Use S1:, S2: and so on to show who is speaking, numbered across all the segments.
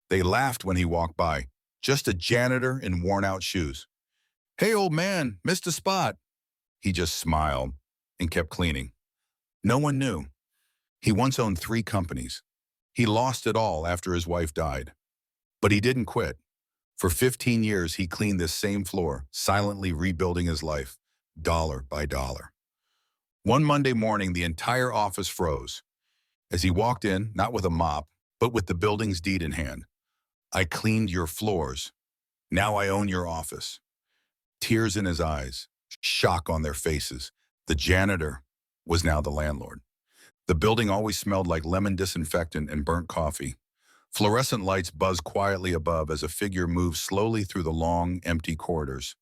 S1: They laughed when he walked by, just a janitor in worn-out shoes. "Hey, old man, missed a spot." He just smiled and kept cleaning. No one knew. He once owned 3 companies. He lost it all after his wife died. But he didn't quit. For 15 years, he cleaned this same floor, silently rebuilding his life, dollar by dollar. One Monday morning, the entire office froze. As he walked in, not with a mop, but with the building's deed in hand. "I cleaned your floors. Now I own your office." Tears in his eyes, shock on their faces. The janitor was now the landlord. The building always smelled like lemon disinfectant and burnt coffee. Fluorescent lights buzzed quietly above as a figure moved slowly through the long, empty corridors.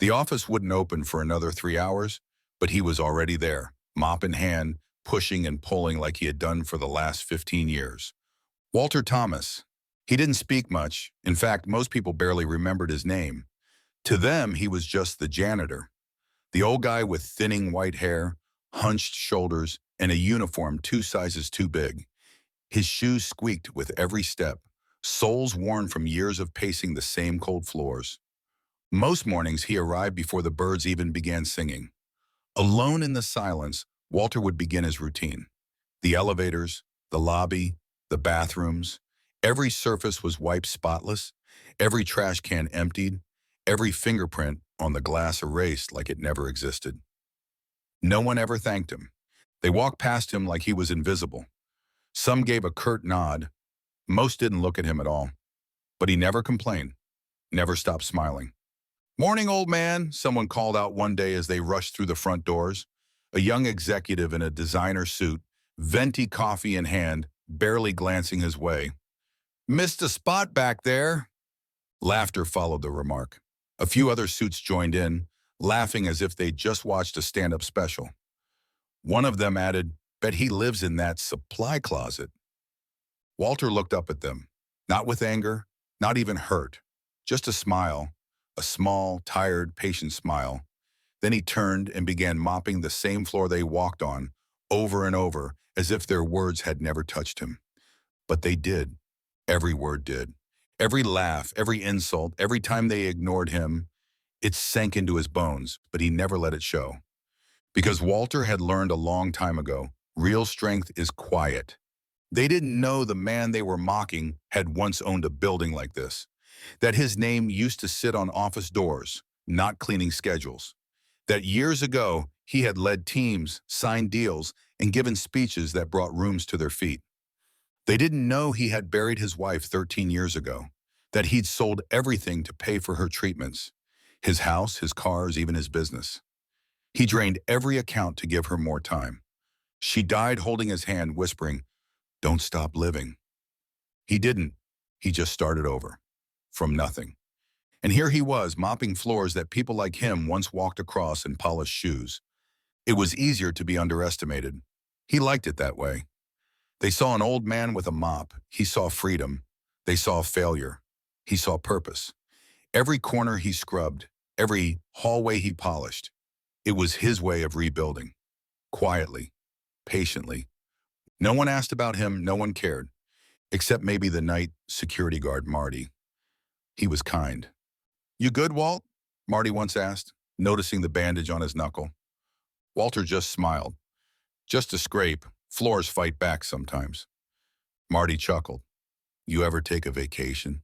S1: The office wouldn't open for another 3 hours, but he was already there, mop in hand, pushing and pulling like he had done for the last 15 years. Walter Thomas. He didn't speak much. In fact, most people barely remembered his name. To them, he was just the janitor. The old guy with thinning white hair, hunched shoulders, and a uniform 2 sizes too big. His shoes squeaked with every step, soles worn from years of pacing the same cold floors. Most mornings he arrived before the birds even began singing. Alone in the silence, Walter would begin his routine. The elevators, the lobby, the bathrooms, every surface was wiped spotless, every trash can emptied, every fingerprint on the glass erased like it never existed. No one ever thanked him. They walked past him like he was invisible. Some gave a curt nod. Most didn't look at him at all. But he never complained, never stopped smiling. "Morning, old man," someone called out one day as they rushed through the front doors. A young executive in a designer suit, venti coffee in hand, barely glancing his way. "Missed a spot back there." Laughter followed the remark. A few other suits joined in, laughing as if they'd just watched a stand-up special. One of them added, "Bet he lives in that supply closet." Walter looked up at them, not with anger, not even hurt, just a smile, a small, tired, patient smile. Then he turned and began mopping the same floor they walked on, over and over, as if their words had never touched him. But they did. Every word did. Every laugh, every insult, every time they ignored him, it sank into his bones, but he never let it show. Because Walter had learned a long time ago, real strength is quiet. They didn't know the man they were mocking had once owned a building like this, that his name used to sit on office doors, not cleaning schedules, that years ago he had led teams, signed deals, and given speeches that brought rooms to their feet. They didn't know he had buried his wife 13 years ago, that he'd sold everything to pay for her treatments, his house, his cars, even his business. He drained every account to give her more time. She died holding his hand, whispering, "Don't stop living." He didn't. He just started over, from nothing. And here he was, mopping floors that people like him once walked across in polished shoes. It was easier to be underestimated. He liked it that way. They saw an old man with a mop. He saw freedom. They saw failure. He saw purpose. Every corner he scrubbed, every hallway he polished. It was his way of rebuilding. Quietly, patiently. No one asked about him, no one cared. Except maybe the night security guard, Marty. He was kind. "You good, Walt?" Marty once asked, noticing the bandage on his knuckle. Walter just smiled. "Just a scrape. Floors fight back sometimes." Marty chuckled. "You ever take a vacation?"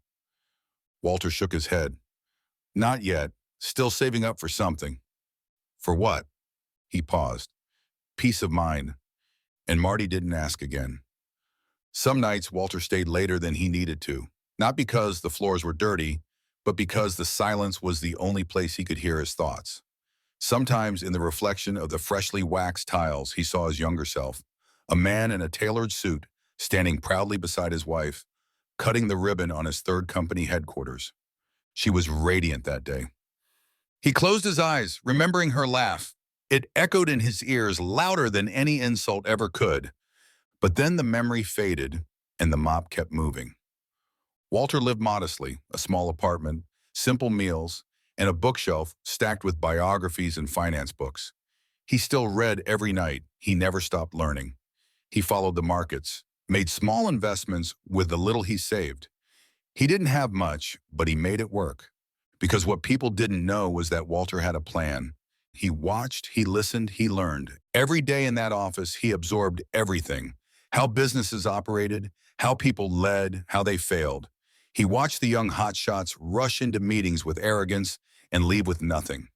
S1: Walter shook his head. "Not yet. Still saving up for something." "For what?" He paused. "Peace of mind." And Marty didn't ask again. Some nights Walter stayed later than he needed to, not because the floors were dirty, but because the silence was the only place he could hear his thoughts. Sometimes in the reflection of the freshly waxed tiles, he saw his younger self, a man in a tailored suit, standing proudly beside his wife, cutting the ribbon on his third company headquarters. She was radiant that day. He closed his eyes, remembering her laugh. It echoed in his ears louder than any insult ever could. But then the memory faded, and the mop kept moving. Walter lived modestly, a small apartment, simple meals, and a bookshelf stacked with biographies and finance books. He still read every night. He never stopped learning. He followed the markets, made small investments with the little he saved. He didn't have much, but he made it work. Because what people didn't know was that Walter had a plan. He watched, he listened, he learned. Every day in that office, he absorbed everything. How businesses operated, how people led, how they failed. He watched the young hotshots rush into meetings with arrogance and leave with nothing.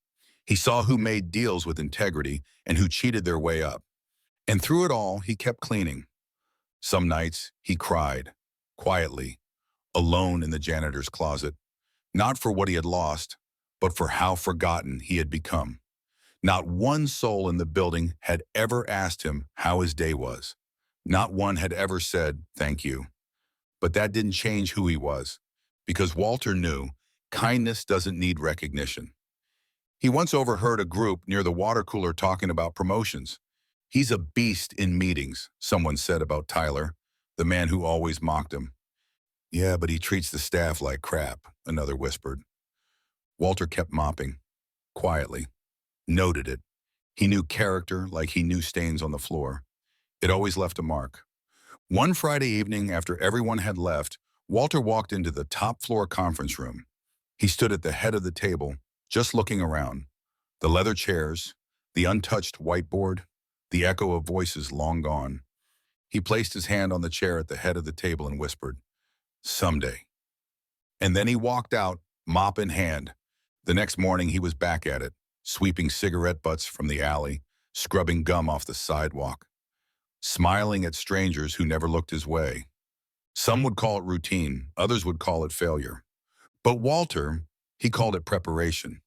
S1: He saw who made deals with integrity and who cheated their way up. And through it all, he kept cleaning. Some nights, he cried, quietly, alone in the janitor's closet, not for what he had lost, but for how forgotten he had become. Not one soul in the building had ever asked him how his day was. Not one had ever said, thank you. But that didn't change who he was, because Walter knew kindness doesn't need recognition. He once overheard a group near the water cooler talking about promotions. He's a beast in meetings, someone said about Tyler, the man who always mocked him. Yeah, but he treats the staff like crap, another whispered. Walter kept mopping, quietly, noted it. He knew character like he knew stains on the floor. It always left a mark. One Friday evening, after everyone had left, Walter walked into the top floor conference room. He stood at the head of the table, just looking around. The leather chairs, the untouched whiteboard, the echo of voices long gone. He placed his hand on the chair at the head of the table and whispered, someday. And then he walked out, mop in hand. The next morning he was back at it, sweeping cigarette butts from the alley, scrubbing gum off the sidewalk, smiling at strangers who never looked his way. Some would call it routine, others would call it failure. But Walter, he called it preparation.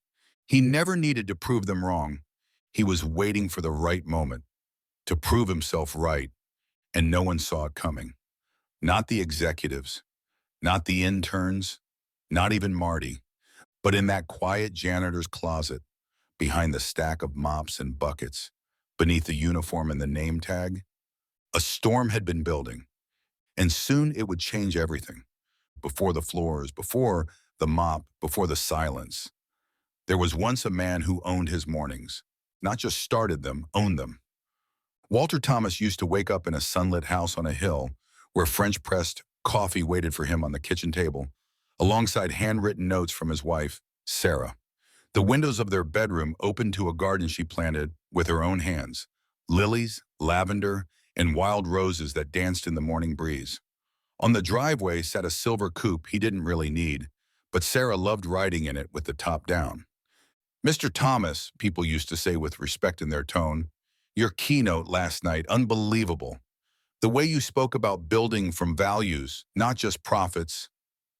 S1: He never needed to prove them wrong. He was waiting for the right moment, to prove himself right, and no one saw it coming. Not the executives, not the interns, not even Marty, but in that quiet janitor's closet, behind the stack of mops and buckets, beneath the uniform and the name tag, a storm had been building, and soon it would change everything. Before the floors, before the mop, before the silence. There was once a man who owned his mornings, not just started them, owned them. Walter Thomas used to wake up in a sunlit house on a hill where French-pressed coffee waited for him on the kitchen table, alongside handwritten notes from his wife, Sarah. The windows of their bedroom opened to a garden she planted with her own hands, lilies, lavender, and wild roses that danced in the morning breeze. On the driveway sat a silver coupe he didn't really need, but Sarah loved riding in it with the top down. Mr. Thomas, people used to say with respect in their tone, your keynote last night, unbelievable. The way you spoke about building from values, not just profits,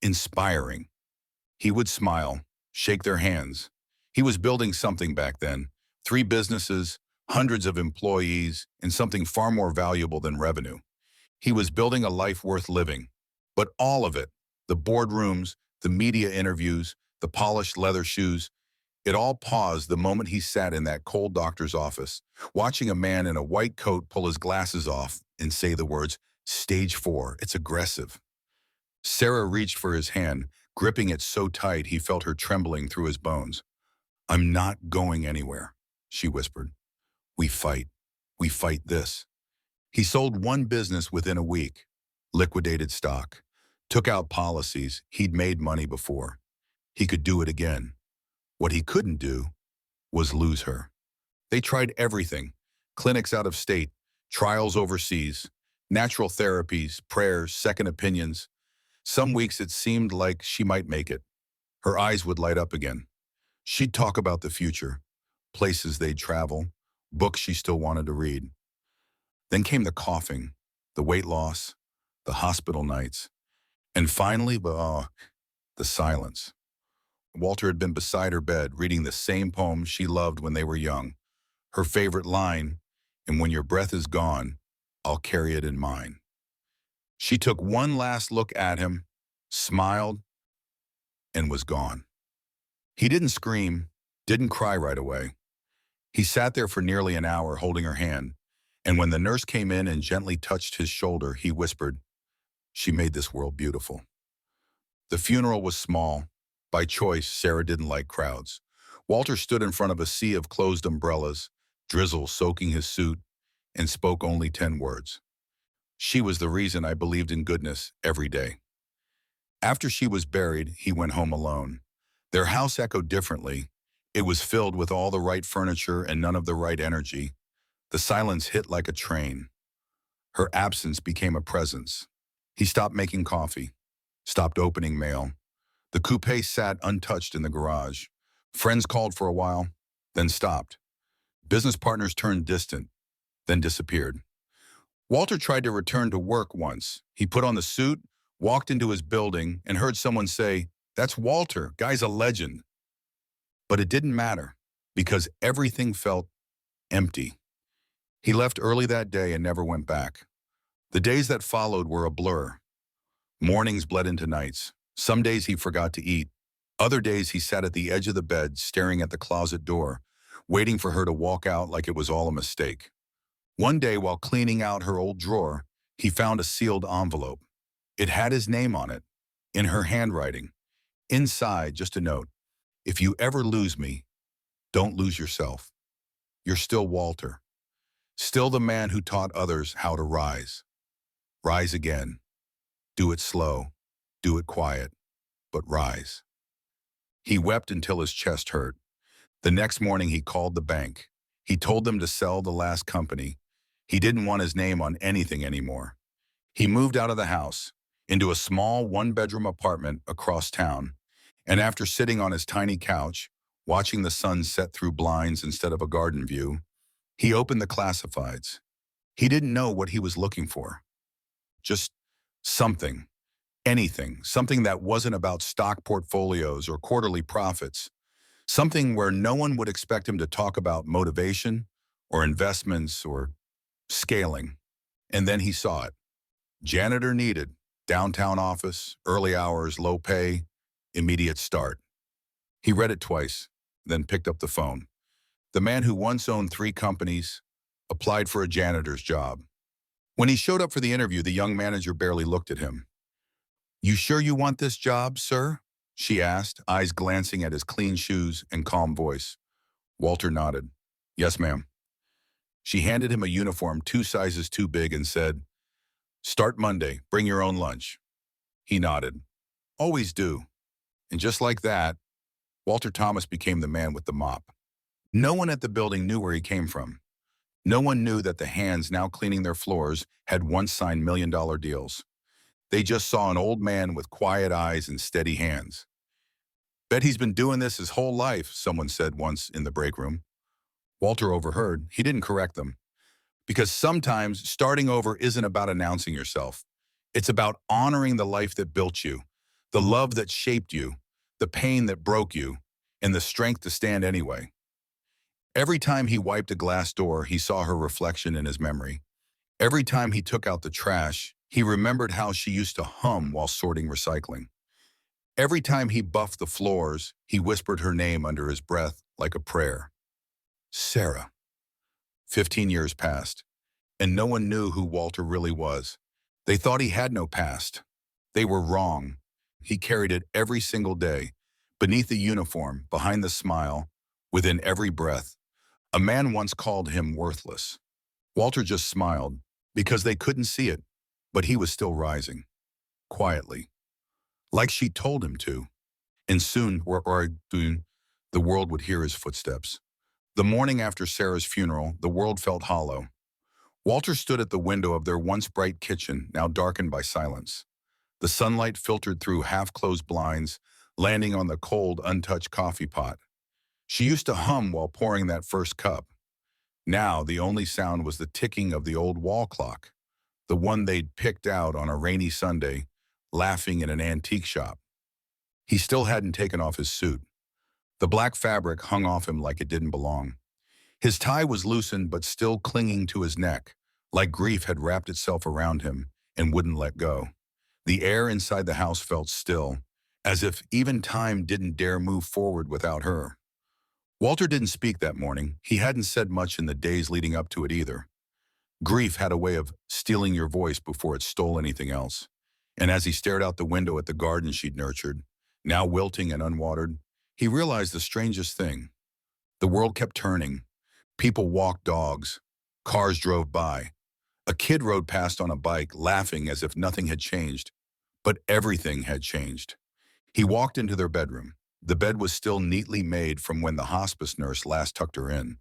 S1: inspiring. He would smile, shake their hands. He was building something back then, 3 businesses, hundreds of employees, and something far more valuable than revenue. He was building a life worth living. But all of it, the boardrooms, the media interviews, the polished leather shoes, it all paused the moment he sat in that cold doctor's office, watching a man in a white coat pull his glasses off and say the words, "Stage 4, it's aggressive." Sarah reached for his hand, gripping it so tight he felt her trembling through his bones. I'm not going anywhere, she whispered. We fight. We fight this. He sold one business within a week, liquidated stock, took out policies. He'd made money before. He could do it again. What he couldn't do was lose her. They tried everything, clinics out of state, trials overseas, natural therapies, prayers, second opinions. Some weeks it seemed like she might make it. Her eyes would light up again. She'd talk about the future, places they'd travel, books she still wanted to read. Then came the coughing, the weight loss, the hospital nights, and finally, the silence. Walter had been beside her bed, reading the same poem she loved when they were young. Her favorite line, and when your breath is gone, I'll carry it in mine. She took one last look at him, smiled, and was gone. He didn't scream, didn't cry right away. He sat there for nearly an hour holding her hand, and when the nurse came in and gently touched his shoulder, he whispered, she made this world beautiful. The funeral was small. By choice, Sarah didn't like crowds. Walter stood in front of a sea of closed umbrellas, drizzle soaking his suit, and spoke only 10 words. She was the reason I believed in goodness every day. After she was buried, he went home alone. Their house echoed differently. It was filled with all the right furniture and none of the right energy. The silence hit like a train. Her absence became a presence. He stopped making coffee, stopped opening mail. The coupe sat untouched in the garage. Friends called for a while, then stopped. Business partners turned distant, then disappeared. Walter tried to return to work once. He put on the suit, walked into his building, and heard someone say, "That's Walter, guy's a legend." But it didn't matter, because everything felt empty. He left early that day and never went back. The days that followed were a blur. Mornings bled into nights. Some days he forgot to eat. Other days he sat at the edge of the bed, staring at the closet door, waiting for her to walk out like it was all a mistake. One day, while cleaning out her old drawer, he found a sealed envelope. It had his name on it, in her handwriting. Inside, just a note. "If you ever lose me, don't lose yourself. You're still Walter. Still the man who taught others how to rise. Rise again. Do it slow. Do it quiet. But rise." He wept until his chest hurt. The next morning he called the bank. He told them to sell the last company. He didn't want his name on anything anymore. He moved out of the house, into a small one-bedroom apartment across town, and after sitting on his tiny couch, watching the sun set through blinds instead of a garden view, he opened the classifieds. He didn't know what he was looking for. Just something, anything, something that wasn't about stock portfolios or quarterly profits, something where no one would expect him to talk about motivation or investments or scaling. And then he saw it. Janitor needed, downtown office, early hours, low pay, immediate start. He read it twice, then picked up the phone. The man who once owned 3 companies applied for a janitor's job. When he showed up for the interview, the young manager barely looked at him. "You sure you want this job, sir?" she asked, eyes glancing at his clean shoes and calm voice. Walter nodded. "Yes, ma'am." She handed him a uniform 2 sizes too big and said, "Start Monday, bring your own lunch." He nodded. "Always do." And just like that, Walter Thomas became the man with the mop. No one at the building knew where he came from. No one knew that the hands now cleaning their floors had once signed million-dollar deals. They just saw an old man with quiet eyes and steady hands. "Bet he's been doing this his whole life," someone said once in the break room. Walter overheard. He didn't correct them. Because sometimes starting over isn't about announcing yourself. It's about honoring the life that built you, the love that shaped you, the pain that broke you, and the strength to stand anyway. Every time he wiped a glass door, he saw her reflection in his memory. Every time he took out the trash, he remembered how she used to hum while sorting recycling. Every time he buffed the floors, he whispered her name under his breath like a prayer. Sarah. 15 years passed, and no one knew who Walter really was. They thought he had no past. They were wrong. He carried it every single day, beneath the uniform, behind the smile, within every breath. A man once called him worthless. Walter just smiled, because they couldn't see it, but he was still rising, quietly, like she told him to. And soon, the world would hear his footsteps. The morning after Sarah's funeral, the world felt hollow. Walter stood at the window of their once bright kitchen, now darkened by silence. The sunlight filtered through half-closed blinds, landing on the cold, untouched coffee pot. She used to hum while pouring that first cup. Now, the only sound was the ticking of the old wall clock, the one they'd picked out on a rainy Sunday, laughing in an antique shop. He still hadn't taken off his suit. The black fabric hung off him like it didn't belong. His tie was loosened but still clinging to his neck, like grief had wrapped itself around him and wouldn't let go. The air inside the house felt still, as if even time didn't dare move forward without her. Walter didn't speak that morning. He hadn't said much in the days leading up to it either. Grief had a way of stealing your voice before it stole anything else. And as he stared out the window at the garden she'd nurtured, now wilting and unwatered, he realized the strangest thing. The world kept turning. People walked dogs. Cars drove by. A kid rode past on a bike, laughing as if nothing had changed. But everything had changed. He walked into their bedroom. The bed was still neatly made from when the hospice nurse last tucked her in.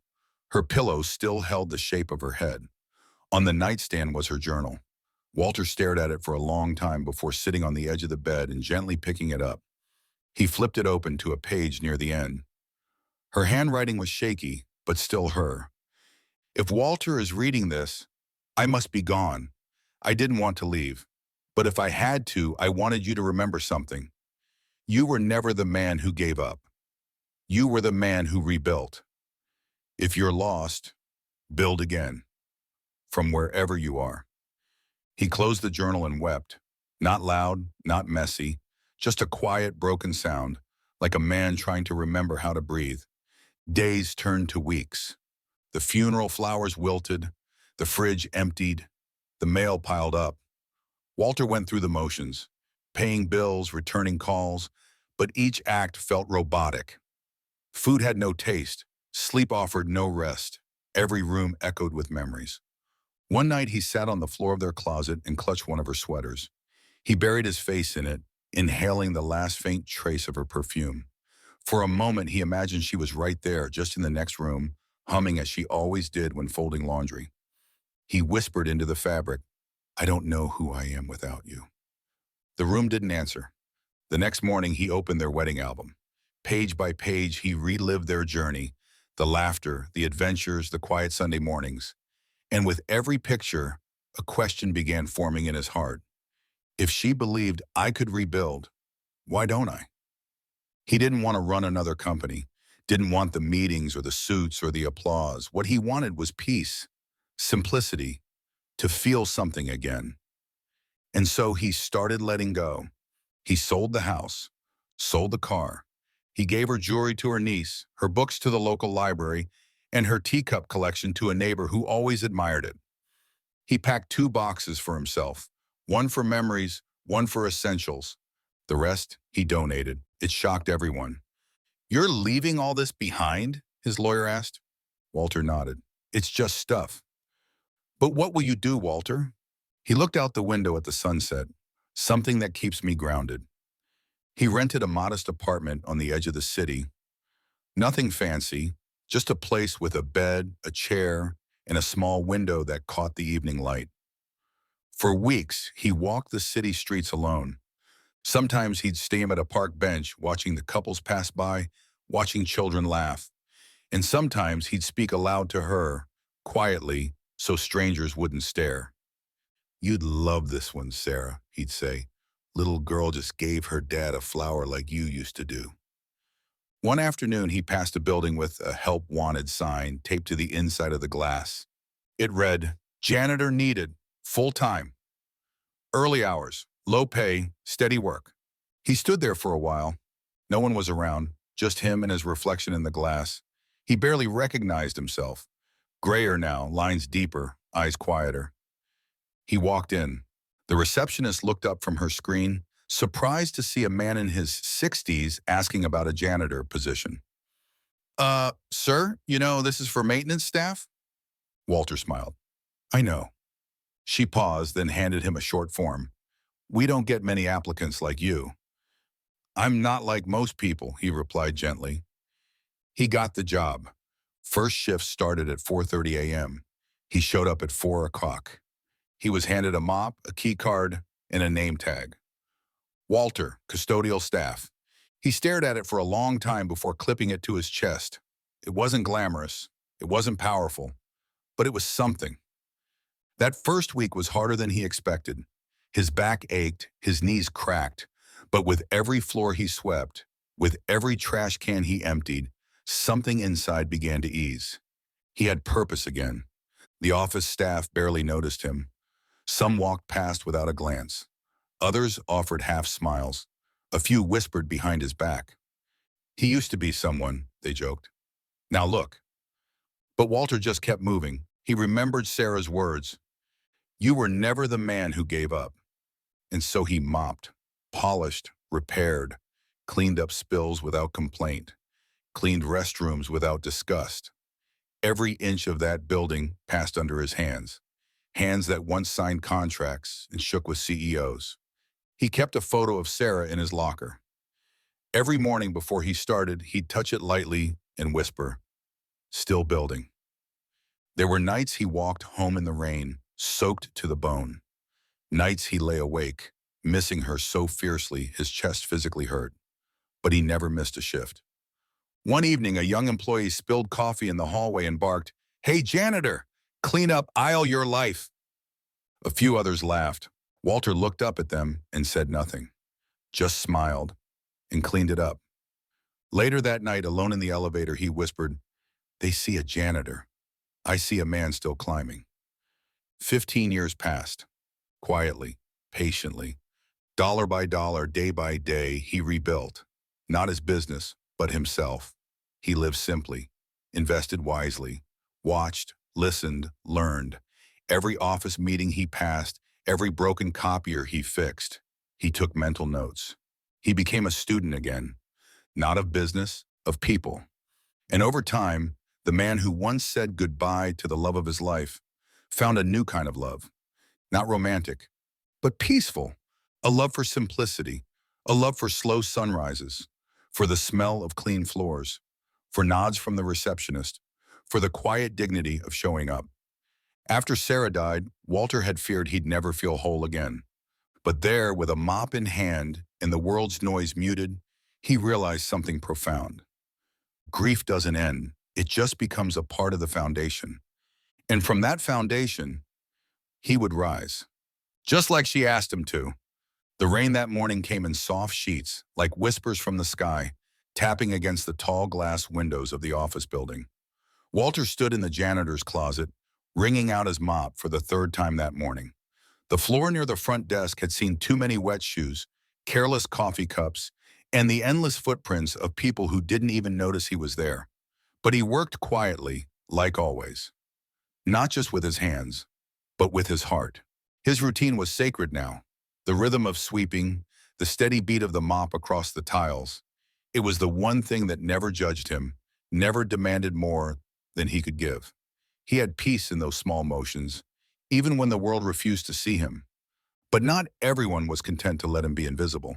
S1: Her pillow still held the shape of her head. On the nightstand was her journal. Walter stared at it for a long time before sitting on the edge of the bed and gently picking it up. He flipped it open to a page near the end. Her handwriting was shaky, but still her. If Walter is reading this, I must be gone. I didn't want to leave. But if I had to, I wanted you to remember something. You were never the man who gave up. You were the man who rebuilt. If you're lost, build again, from wherever you are. He closed the journal and wept. Not loud, not messy, just a quiet, broken sound, like a man trying to remember how to breathe. Days turned to weeks. The funeral flowers wilted, the fridge emptied, the mail piled up. Walter went through the motions, paying bills, returning calls, but each act felt robotic. Food had no taste, sleep offered no rest. Every room echoed with memories. One night he sat on the floor of their closet and clutched one of her sweaters. He buried his face in it, inhaling the last faint trace of her perfume. For a moment he imagined she was right there, just in the next room, humming as she always did when folding laundry. He whispered into the fabric, I don't know who I am without you. The room didn't answer. The next morning he opened their wedding album. Page by page he relived their journey, the laughter, the adventures, the quiet Sunday mornings. And with every picture, a question began forming in his heart. If she believed I could rebuild, why don't I? He didn't want to run another company, didn't want the meetings or the suits or the applause. What he wanted was peace, simplicity, to feel something again. And so he started letting go. He sold the house, sold the car. He gave her jewelry to her niece, her books to the local library, and her teacup collection to a neighbor who always admired it. He packed 2 boxes for himself, one for memories, one for essentials. The rest he donated. It shocked everyone. You're leaving all this behind? His lawyer asked. Walter nodded. It's just stuff. But what will you do, Walter? He looked out the window at the sunset, something that keeps me grounded. He rented a modest apartment on the edge of the city. Nothing fancy, just a place with a bed, a chair, and a small window that caught the evening light. For weeks, he walked the city streets alone. Sometimes he'd stand at a park bench watching the couples pass by, watching children laugh. And sometimes he'd speak aloud to her, quietly, so strangers wouldn't stare. You'd love this one, Sarah, he'd say. Little girl just gave her dad a flower like you used to do. One afternoon, he passed a building with a help wanted sign taped to the inside of the glass. It read, Janitor needed, full time. Early hours, low pay, steady work. He stood there for a while. No one was around, just him and his reflection in the glass. He barely recognized himself. Grayer now, lines deeper, eyes quieter. He walked in. The receptionist looked up from her screen, surprised to see a man in his 60s asking about a janitor position. Sir, this is for maintenance staff? Walter smiled. I know. She paused, then handed him a short form. We don't get many applicants like you. I'm not like most people, he replied gently. He got the job. First shift started at 4:30 a.m. He showed up at 4 o'clock. He was handed a mop, a key card, and a name tag. Walter, custodial staff. He stared at it for a long time before clipping it to his chest. It wasn't glamorous. It wasn't powerful. But it was something. That first week was harder than he expected. His back ached, his knees cracked. But with every floor he swept, with every trash can he emptied, something inside began to ease. He had purpose again. The office staff barely noticed him. Some walked past without a glance. Others offered half smiles. A few whispered behind his back. He used to be someone, they joked. Now look. But Walter just kept moving. He remembered Sarah's words. You were never the man who gave up. And so he mopped, polished, repaired, cleaned up spills without complaint, cleaned restrooms without disgust. Every inch of that building passed under his hands, hands that once signed contracts and shook with CEOs. He kept a photo of Sarah in his locker. Every morning before he started, he'd touch it lightly and whisper, "Still building." There were nights he walked home in the rain, soaked to the bone. Nights he lay awake, missing her so fiercely his chest physically hurt. But he never missed a shift. One evening, a young employee spilled coffee in the hallway and barked, "Hey, janitor, clean up aisle your life." A few others laughed. Walter looked up at them and said nothing, just smiled and cleaned it up. Later that night, alone in the elevator, he whispered, "They see a janitor. I see a man still climbing." 15 years passed. Quietly, patiently, dollar by dollar, day by day, he rebuilt. Not his business, but himself. He lived simply, invested wisely, watched, listened, learned. Every office meeting he passed, every broken copier he fixed, he took mental notes. He became a student again, not of business, of people. And over time, the man who once said goodbye to the love of his life found a new kind of love. Not romantic, but peaceful. A love for simplicity, a love for slow sunrises, for the smell of clean floors, for nods from the receptionist, for the quiet dignity of showing up. After Sarah died, Walter had feared he'd never feel whole again. But there, with a mop in hand and the world's noise muted, he realized something profound. Grief doesn't end. It just becomes a part of the foundation. And from that foundation, he would rise. Just like she asked him to. The rain that morning came in soft sheets, like whispers from the sky, tapping against the tall glass windows of the office building. Walter stood in the janitor's closet, wringing out his mop for the third time that morning. The floor near the front desk had seen too many wet shoes, careless coffee cups, and the endless footprints of people who didn't even notice he was there. But he worked quietly, like always. Not just with his hands, but with his heart. His routine was sacred now. The rhythm of sweeping, the steady beat of the mop across the tiles. It was the one thing that never judged him, never demanded more than he could give. He had peace in those small motions, even when the world refused to see him. But not everyone was content to let him be invisible.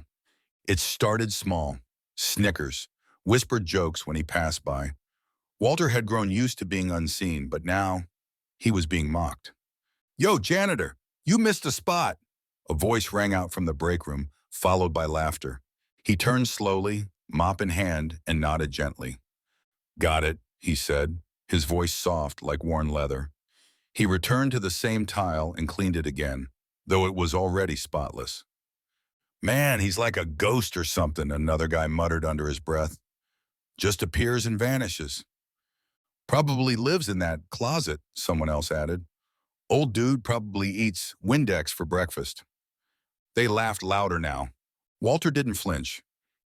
S1: It started small, snickers, whispered jokes when he passed by. Walter had grown used to being unseen, but now he was being mocked. "Yo, janitor, you missed a spot." A voice rang out from the break room, followed by laughter. He turned slowly, mop in hand, and nodded gently. "Got it," he said, his voice soft like worn leather. He returned to the same tile and cleaned it again, though it was already spotless. "Man, he's like a ghost or something," another guy muttered under his breath. "Just appears and vanishes." "Probably lives in that closet," someone else added. "Old dude probably eats Windex for breakfast." They laughed louder now. Walter didn't flinch.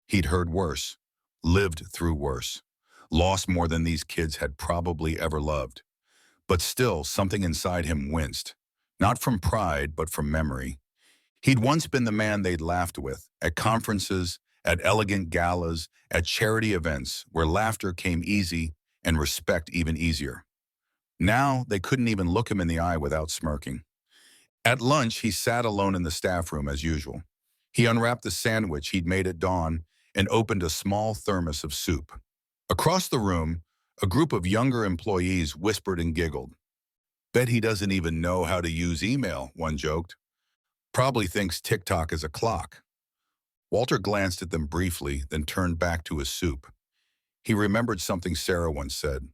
S1: He'd heard worse, lived through worse, lost more than these kids had probably ever loved. But still, something inside him winced, not from pride, but from memory. He'd once been the man they'd laughed with, at conferences, at elegant galas, at charity events, where laughter came easy and respect even easier. Now, they couldn't even look him in the eye without smirking. At lunch, he sat alone in the staff room as usual. He unwrapped the sandwich he'd made at dawn and opened a small thermos of soup. Across the room, a group of younger employees whispered and giggled. "Bet he doesn't even know how to use email," one joked. "Probably thinks TikTok is a clock." Walter glanced at them briefly, then turned back to his soup. He remembered something Sarah once said.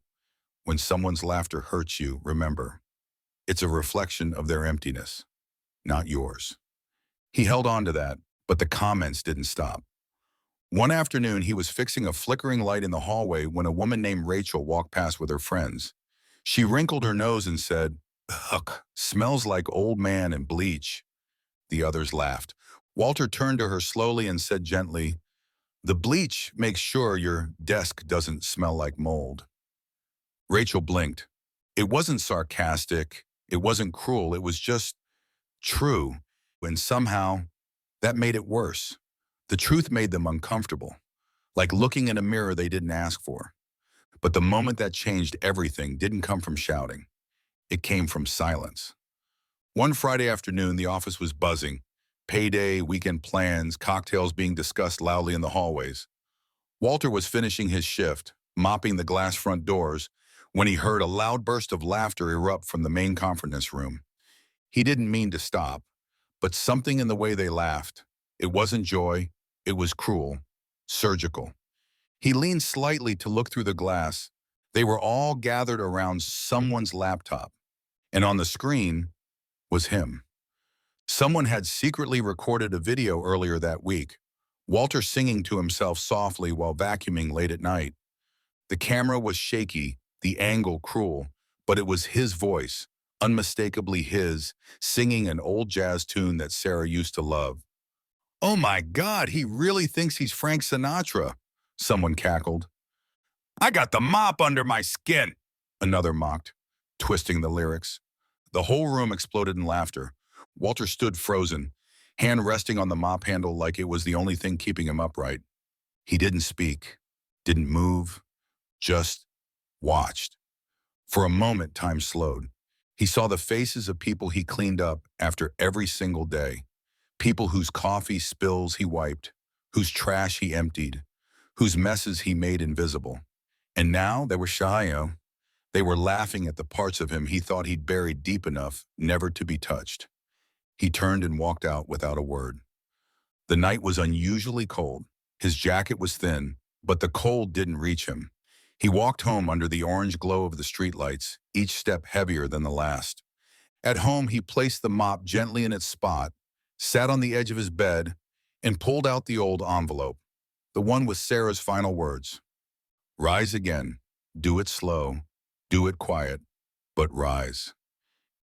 S1: When someone's laughter hurts you, remember, it's a reflection of their emptiness, not yours. He held on to that, but the comments didn't stop. One afternoon, he was fixing a flickering light in the hallway when a woman named Rachel walked past with her friends. She wrinkled her nose and said, "Ugh, smells like old man and bleach." The others laughed. Walter turned to her slowly and said gently, "The bleach makes sure your desk doesn't smell like mold." Rachel blinked. It wasn't sarcastic. It wasn't cruel. It was just true. And somehow, that made it worse. The truth made them uncomfortable, like looking in a mirror they didn't ask for. But the moment that changed everything didn't come from shouting. It came from silence. One Friday afternoon, the office was buzzing. Payday, weekend plans, cocktails being discussed loudly in the hallways. Walter was finishing his shift, mopping the glass front doors, when he heard a loud burst of laughter erupt from the main conference room. He didn't mean to stop, but something in the way they laughed. It wasn't joy, it was cruel, surgical. He leaned slightly to look through the glass. They were all gathered around someone's laptop, and on the screen was him. Someone had secretly recorded a video earlier that week, Walter singing to himself softly while vacuuming late at night. The camera was shaky, the angle cruel, but it was his voice, unmistakably his, singing an old jazz tune that Sarah used to love. "Oh my God, he really thinks he's Frank Sinatra," someone cackled. "I got the mop under my skin," another mocked, twisting the lyrics. The whole room exploded in laughter. Walter stood frozen, hand resting on the mop handle like it was the only thing keeping him upright. He didn't speak, didn't move, just watched. For a moment, time slowed. He saw the faces of people he cleaned up after every single day. People whose coffee spills he wiped, whose trash he emptied, whose messes he made invisible. And now they were shy. They were laughing at the parts of him he thought he'd buried deep enough never to be touched. He turned and walked out without a word. The night was unusually cold. His jacket was thin, but the cold didn't reach him. He walked home under the orange glow of the streetlights, each step heavier than the last. At home, he placed the mop gently in its spot, sat on the edge of his bed, and pulled out the old envelope, the one with Sarah's final words. "Rise again. Do it slow. Do it quiet. But rise."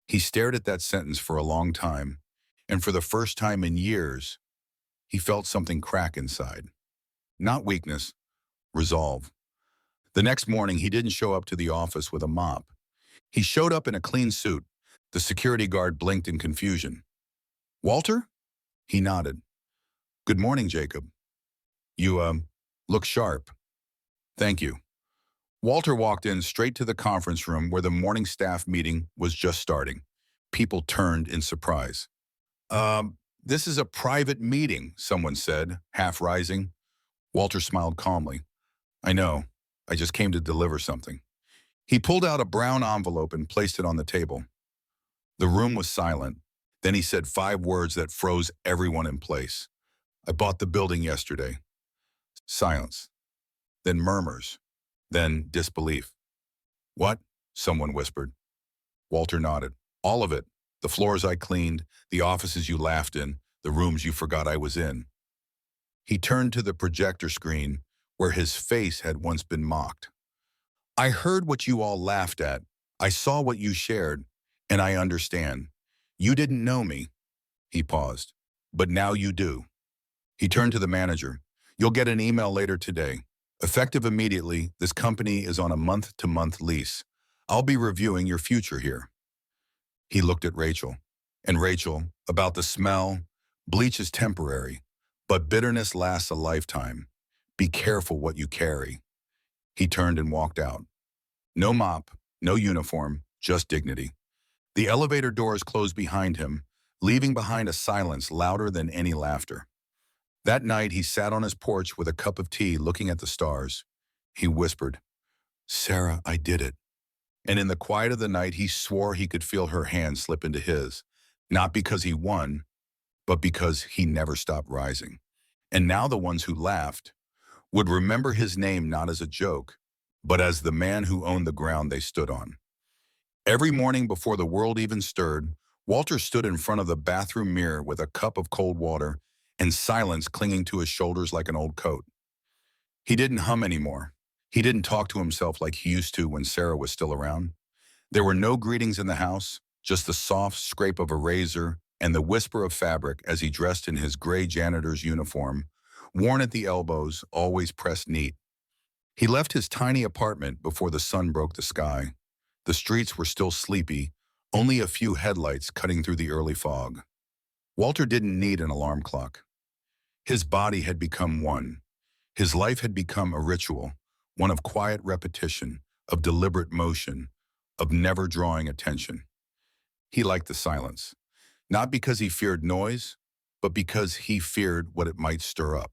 S1: He stared at that sentence for a long time, and for the first time in years, he felt something crack inside. Not weakness, resolve. The next morning, he didn't show up to the office with a mop. He showed up in a clean suit. The security guard blinked in confusion. "Walter?" He nodded. "Good morning, Jacob. You, look sharp." "Thank you." Walter walked in straight to the conference room where the morning staff meeting was just starting. People turned in surprise. This is a private meeting," someone said, half rising. Walter smiled calmly. "I know. I just came to deliver something." He pulled out a brown envelope and placed it on the table. The room was silent. Then he said 5 words that froze everyone in place. "I bought the building yesterday." Silence. Then murmurs. Then disbelief. "What?" someone whispered. Walter nodded. "All of it. The floors I cleaned, the offices you laughed in, the rooms you forgot I was in." He turned to the projector screen where his face had once been mocked. "I heard what you all laughed at. I saw what you shared, and I understand. You didn't know me." He paused. "But now you do." He turned to the manager. "You'll get an email later today. Effective immediately, this company is on a month-to-month lease. I'll be reviewing your future here." He looked at Rachel. "And Rachel, about the smell, bleach is temporary, but bitterness lasts a lifetime. Be careful what you carry." He turned and walked out. No mop, no uniform, just dignity. The elevator doors closed behind him, leaving behind a silence louder than any laughter. That night, he sat on his porch with a cup of tea looking at the stars. He whispered, "Sarah, I did it." And in the quiet of the night, he swore he could feel her hand slip into his, not because he won, but because he never stopped rising. And now the ones who laughed would remember his name not as a joke, but as the man who owned the ground they stood on. Every morning before the world even stirred, Walter stood in front of the bathroom mirror with a cup of cold water and silence clinging to his shoulders like an old coat. He didn't hum anymore. He didn't talk to himself like he used to when Sarah was still around. There were no greetings in the house, just the soft scrape of a razor and the whisper of fabric as he dressed in his gray janitor's uniform, worn at the elbows, always pressed neat. He left his tiny apartment before the sun broke the sky. The streets were still sleepy, only a few headlights cutting through the early fog. Walter didn't need an alarm clock. His body had become one. His life had become a ritual, one of quiet repetition, of deliberate motion, of never drawing attention. He liked the silence, not because he feared noise, but because he feared what it might stir up.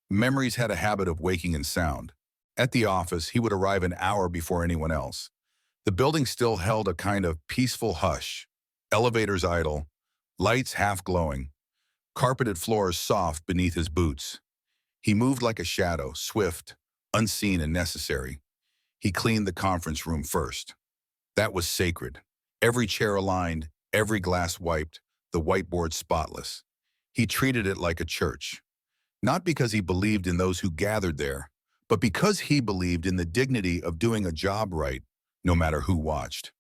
S1: Memories had a habit of waking in sound. At the office, he would arrive an hour before anyone else. The building still held a kind of peaceful hush. Elevators idle, lights half glowing, carpeted floors soft beneath his boots. He moved like a shadow, swift, unseen and necessary. He cleaned the conference room first. That was sacred. Every chair aligned, every glass wiped, the whiteboard spotless. He treated it like a church. Not because he believed in those who gathered there, but because he believed in the dignity of doing a job right, no matter who watched.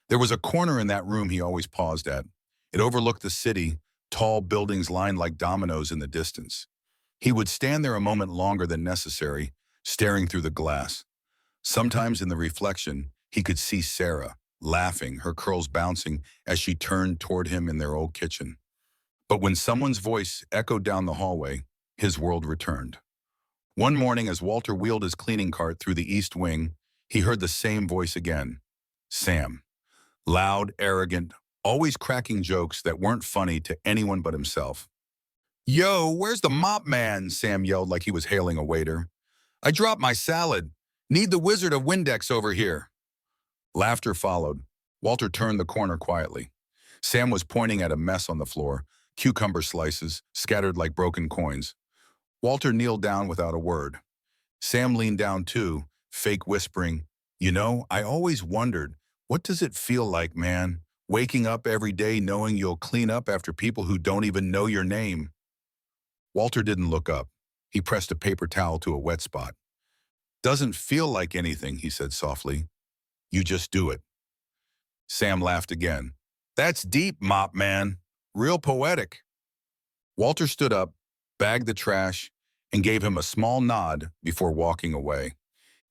S1: There was a corner in that room he always paused at. It overlooked the city, tall buildings lined like dominoes in the distance. He would stand there a moment longer than necessary, staring through the glass. Sometimes in the reflection, he could see Sarah, laughing, her curls bouncing as she turned toward him in their old kitchen. But when someone's voice echoed down the hallway, his world returned. One morning, as Walter wheeled his cleaning cart through the East Wing, he heard the same voice again. Sam. Loud, arrogant, always cracking jokes that weren't funny to anyone but himself. "Yo, where's the mop man?" Sam yelled like he was hailing a waiter. "I dropped my salad. Need the Wizard of Windex over here." Laughter followed. Walter turned the corner quietly. Sam was pointing at a mess on the floor, cucumber slices scattered like broken coins. Walter kneeled down without a word. Sam leaned down too, fake whispering, "You know, I always wondered, what does it feel like, man? Waking up every day knowing you'll clean up after people who don't even know your name." Walter didn't look up. He pressed a paper towel to a wet spot. "Doesn't feel like anything," he said softly. "You just do it." Sam laughed again. "That's deep, mop man. Real poetic." Walter stood up, bagged the trash, and gave him a small nod before walking away.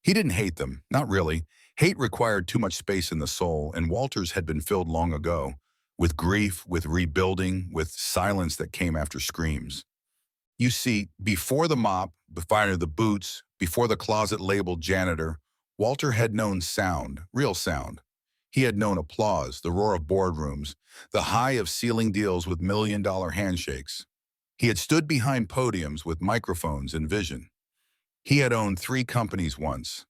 S1: He didn't hate them, not really. Hate required too much space in the soul, and Walter's had been filled long ago, with grief, with rebuilding, with silence that came after screams. You see, before the mop, before the boots, before the closet labeled janitor, Walter had known sound, real sound. He had known applause, the roar of boardrooms, the high of ceiling deals with million-dollar handshakes. He had stood behind podiums with microphones and vision. He had owned 3 companies once,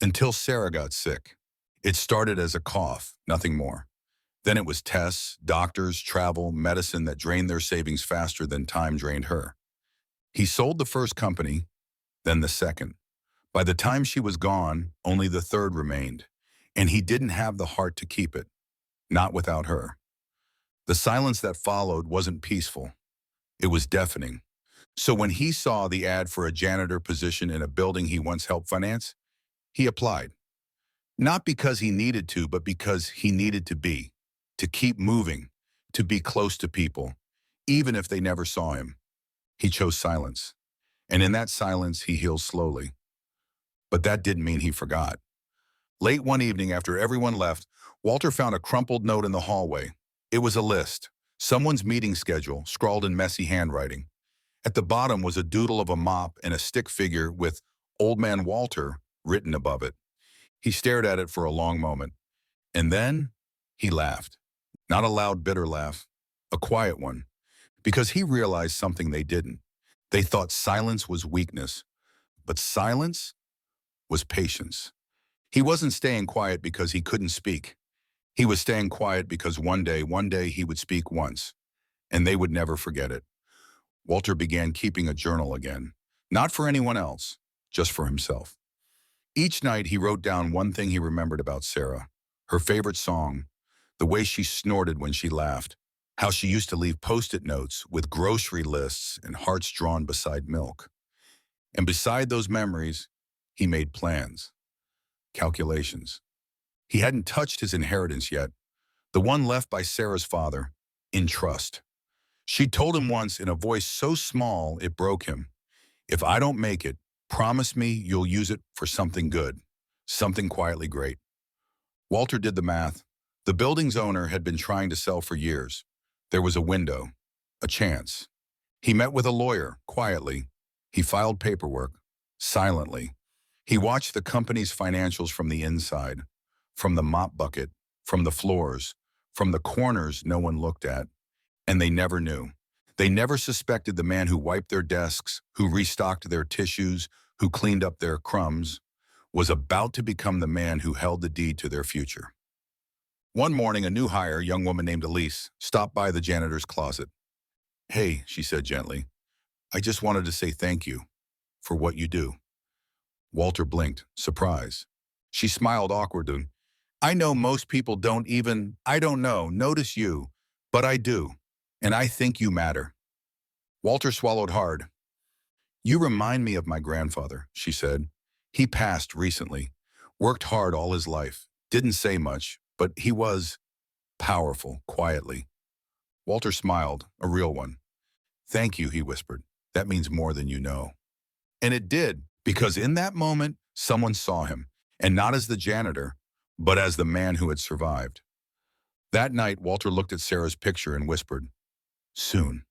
S1: until Sarah got sick. It started as a cough, nothing more. Then it was tests, doctors, travel, medicine that drained their savings faster than time drained her. He sold the first company, then the second. By the time she was gone, only the third remained, and he didn't have the heart to keep it, not without her. The silence that followed wasn't peaceful. It was deafening. So when he saw the ad for a janitor position in a building he once helped finance, he applied. Not because he needed to, but because he needed to keep moving, to be close to people, even if they never saw him. He chose silence. And in that silence, he healed slowly. But that didn't mean he forgot. Late one evening, after everyone left, Walter found a crumpled note in the hallway. It was a list, someone's meeting schedule, scrawled in messy handwriting. At the bottom was a doodle of a mop and a stick figure with "Old Man Walter" written above it. He stared at it for a long moment. And then he laughed. Not a loud, bitter laugh, a quiet one. Because he realized something they didn't. They thought silence was weakness, but silence was patience. He wasn't staying quiet because he couldn't speak. He was staying quiet because one day he would speak once, and they would never forget it. Walter began keeping a journal again, not for anyone else, just for himself. Each night he wrote down one thing he remembered about Sarah, her favorite song, the way she snorted when she laughed, how she used to leave post-it notes with grocery lists and hearts drawn beside milk. And beside those memories, he made plans, calculations. He hadn't touched his inheritance yet, the one left by Sarah's father, in trust. She told him once in a voice so small it broke him, "If I don't make it, promise me you'll use it for something good, something quietly great." Walter did the math. The building's owner had been trying to sell for years. There was a window, a chance. He met with a lawyer, quietly. He filed paperwork, silently. He watched the company's financials from the inside, from the mop bucket, from the floors, from the corners no one looked at, and they never knew. They never suspected the man who wiped their desks, who restocked their tissues, who cleaned up their crumbs, was about to become the man who held the deed to their future. One morning, a new hire, young woman named Elise, stopped by the janitor's closet. "Hey," she said gently, "I just wanted to say thank you for what you do." Walter blinked, surprise. She smiled awkwardly. "I know most people don't even, I don't know, notice you, but I do, and I think you matter." Walter swallowed hard. "You remind me of my grandfather," she said. "He passed recently, worked hard all his life, didn't say much, but he was powerful, quietly." Walter smiled, a real one. "Thank you," he whispered. "That means more than you know." And it did, because in that moment, someone saw him, and not as the janitor, but as the man who had survived. That night, Walter looked at Sarah's picture and whispered, "Soon."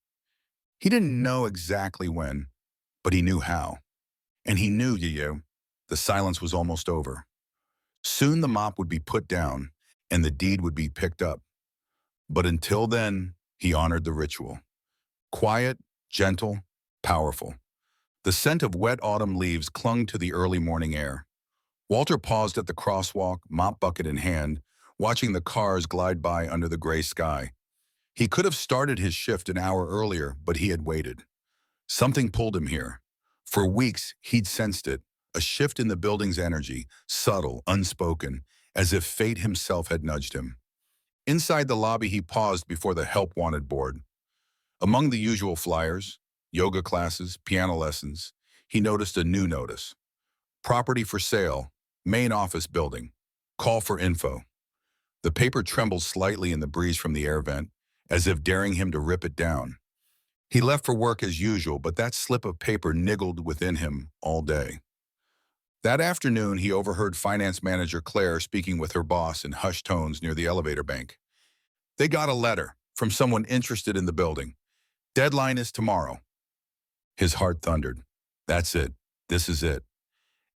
S1: He didn't know exactly when, but he knew how. And he knew, the silence was almost over. Soon the mop would be put down, and the deed would be picked up. But until then, he honored the ritual. Quiet, gentle, powerful. The scent of wet autumn leaves clung to the early morning air. Walter paused at the crosswalk, mop bucket in hand, watching the cars glide by under the gray sky. He could have started his shift an hour earlier, but he had waited. Something pulled him here. For weeks, he'd sensed it, a shift in the building's energy, subtle, unspoken, as if fate himself had nudged him. Inside the lobby, he paused before the help wanted board. Among the usual flyers, yoga classes, piano lessons, he noticed a new notice. Property for sale, main office building, call for info. The paper trembled slightly in the breeze from the air vent, as if daring him to rip it down. He left for work as usual, but that slip of paper niggled within him all day. That afternoon, he overheard finance manager Claire speaking with her boss in hushed tones near the elevator bank. "They got a letter from someone interested in the building. Deadline is tomorrow." His heart thundered. That's it. This is it.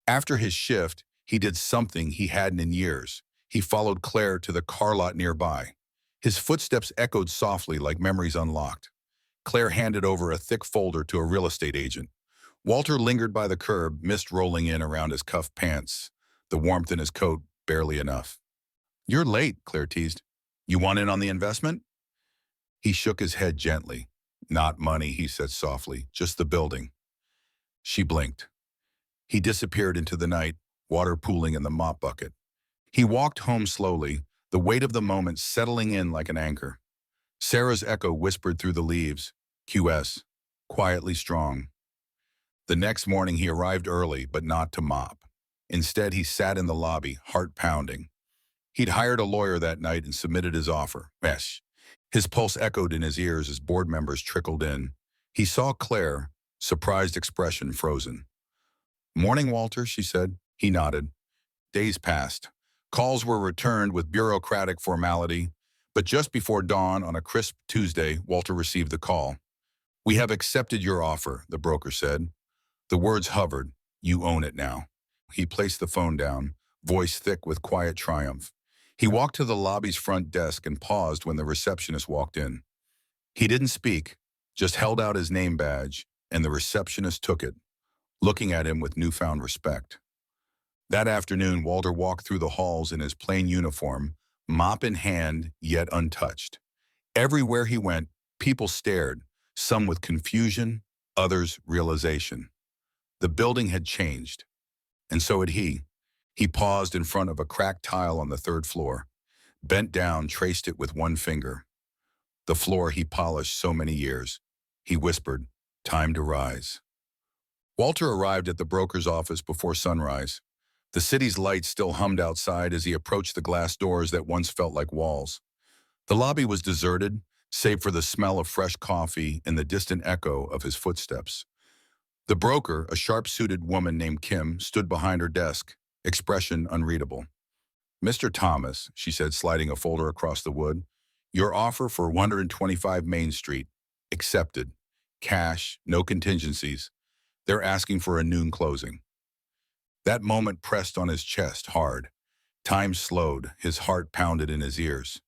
S1: After his shift, he did something he hadn't in years. He followed Claire to the car lot nearby. His footsteps echoed softly like memories unlocked. Claire handed over a thick folder to a real estate agent. Walter lingered by the curb, mist rolling in around his cuffed pants, the warmth in his coat barely enough. "You're late," Claire teased. "You want in on the investment?" He shook his head gently. "Not money," he said softly, "just the building." She blinked. He disappeared into the night, water pooling in the mop bucket. He walked home slowly, the weight of the moment settling in like an anchor. Sarah's echo whispered through the leaves, "QS, quietly strong." The next morning he arrived early, but not to mop. Instead, he sat in the lobby, heart pounding. He'd hired a lawyer that night and submitted his offer. Mesh. His pulse echoed in his ears as board members trickled in. He saw Claire, surprised expression frozen. "Morning, Walter," she said. He nodded. Days passed. Calls were returned with bureaucratic formality, but just before dawn on a crisp Tuesday, Walter received the call. "We have accepted your offer," the broker said. The words hovered. "You own it now." He placed the phone down, voice thick with quiet triumph. He walked to the lobby's front desk and paused when the receptionist walked in. He didn't speak, just held out his name badge, and the receptionist took it, looking at him with newfound respect. That afternoon, Walter walked through the halls in his plain uniform, mop in hand, yet untouched. Everywhere he went, people stared, some with confusion, others realization. The building had changed, and so had he. He paused in front of a cracked tile on the third floor, bent down, traced it with one finger. The floor he polished so many years. He whispered, "Time to rise." Walter arrived at the broker's office before sunrise. The city's lights still hummed outside as he approached the glass doors that once felt like walls. The lobby was deserted, save for the smell of fresh coffee and the distant echo of his footsteps. The broker, a sharp-suited woman named Kim, stood behind her desk, expression unreadable. "Mr. Thomas," she said, sliding a folder across the wood, "your offer for 125 Main Street. Accepted. Cash, no contingencies. They're asking for a noon closing." That moment pressed on his chest hard. Time slowed, his heart pounded in his ears.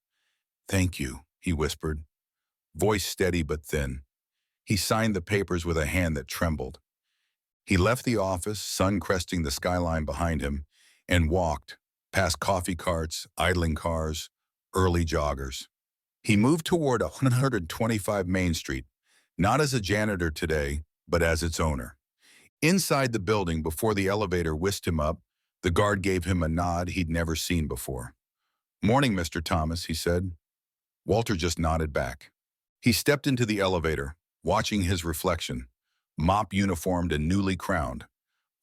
S1: "Thank you," he whispered, voice steady but thin. He signed the papers with a hand that trembled. He left the office, sun cresting the skyline behind him, and walked past coffee carts, idling cars, early joggers. He moved toward 125 Main Street, not as a janitor today, but as its owner. Inside the building, before the elevator whisked him up, the guard gave him a nod he'd never seen before. "Morning, Mr. Thomas," he said. Walter just nodded back. He stepped into the elevator, watching his reflection, mop uniformed and newly crowned.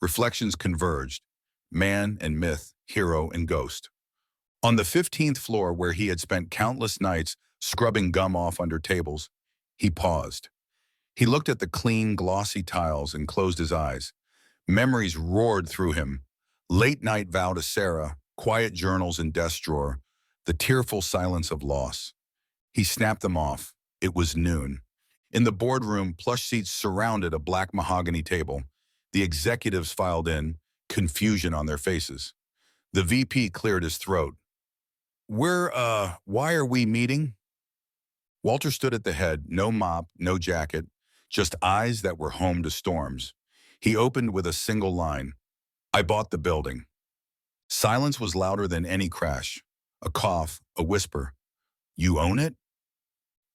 S1: Reflections converged, man and myth, hero and ghost. On the 15th floor, where he had spent countless nights scrubbing gum off under tables, he paused. He looked at the clean, glossy tiles and closed his eyes. Memories roared through him. Late-night vow to Sarah, quiet journals in desk drawer, the tearful silence of loss. He snapped them off. It was noon. In the boardroom, plush seats surrounded a black mahogany table. The executives filed in, confusion on their faces. The VP cleared his throat. Why are we meeting?" Walter stood at the head, no mop, no jacket, just eyes that were home to storms. He opened with a single line. "I bought the building." Silence was louder than any crash. A cough, a whisper. "You own it?"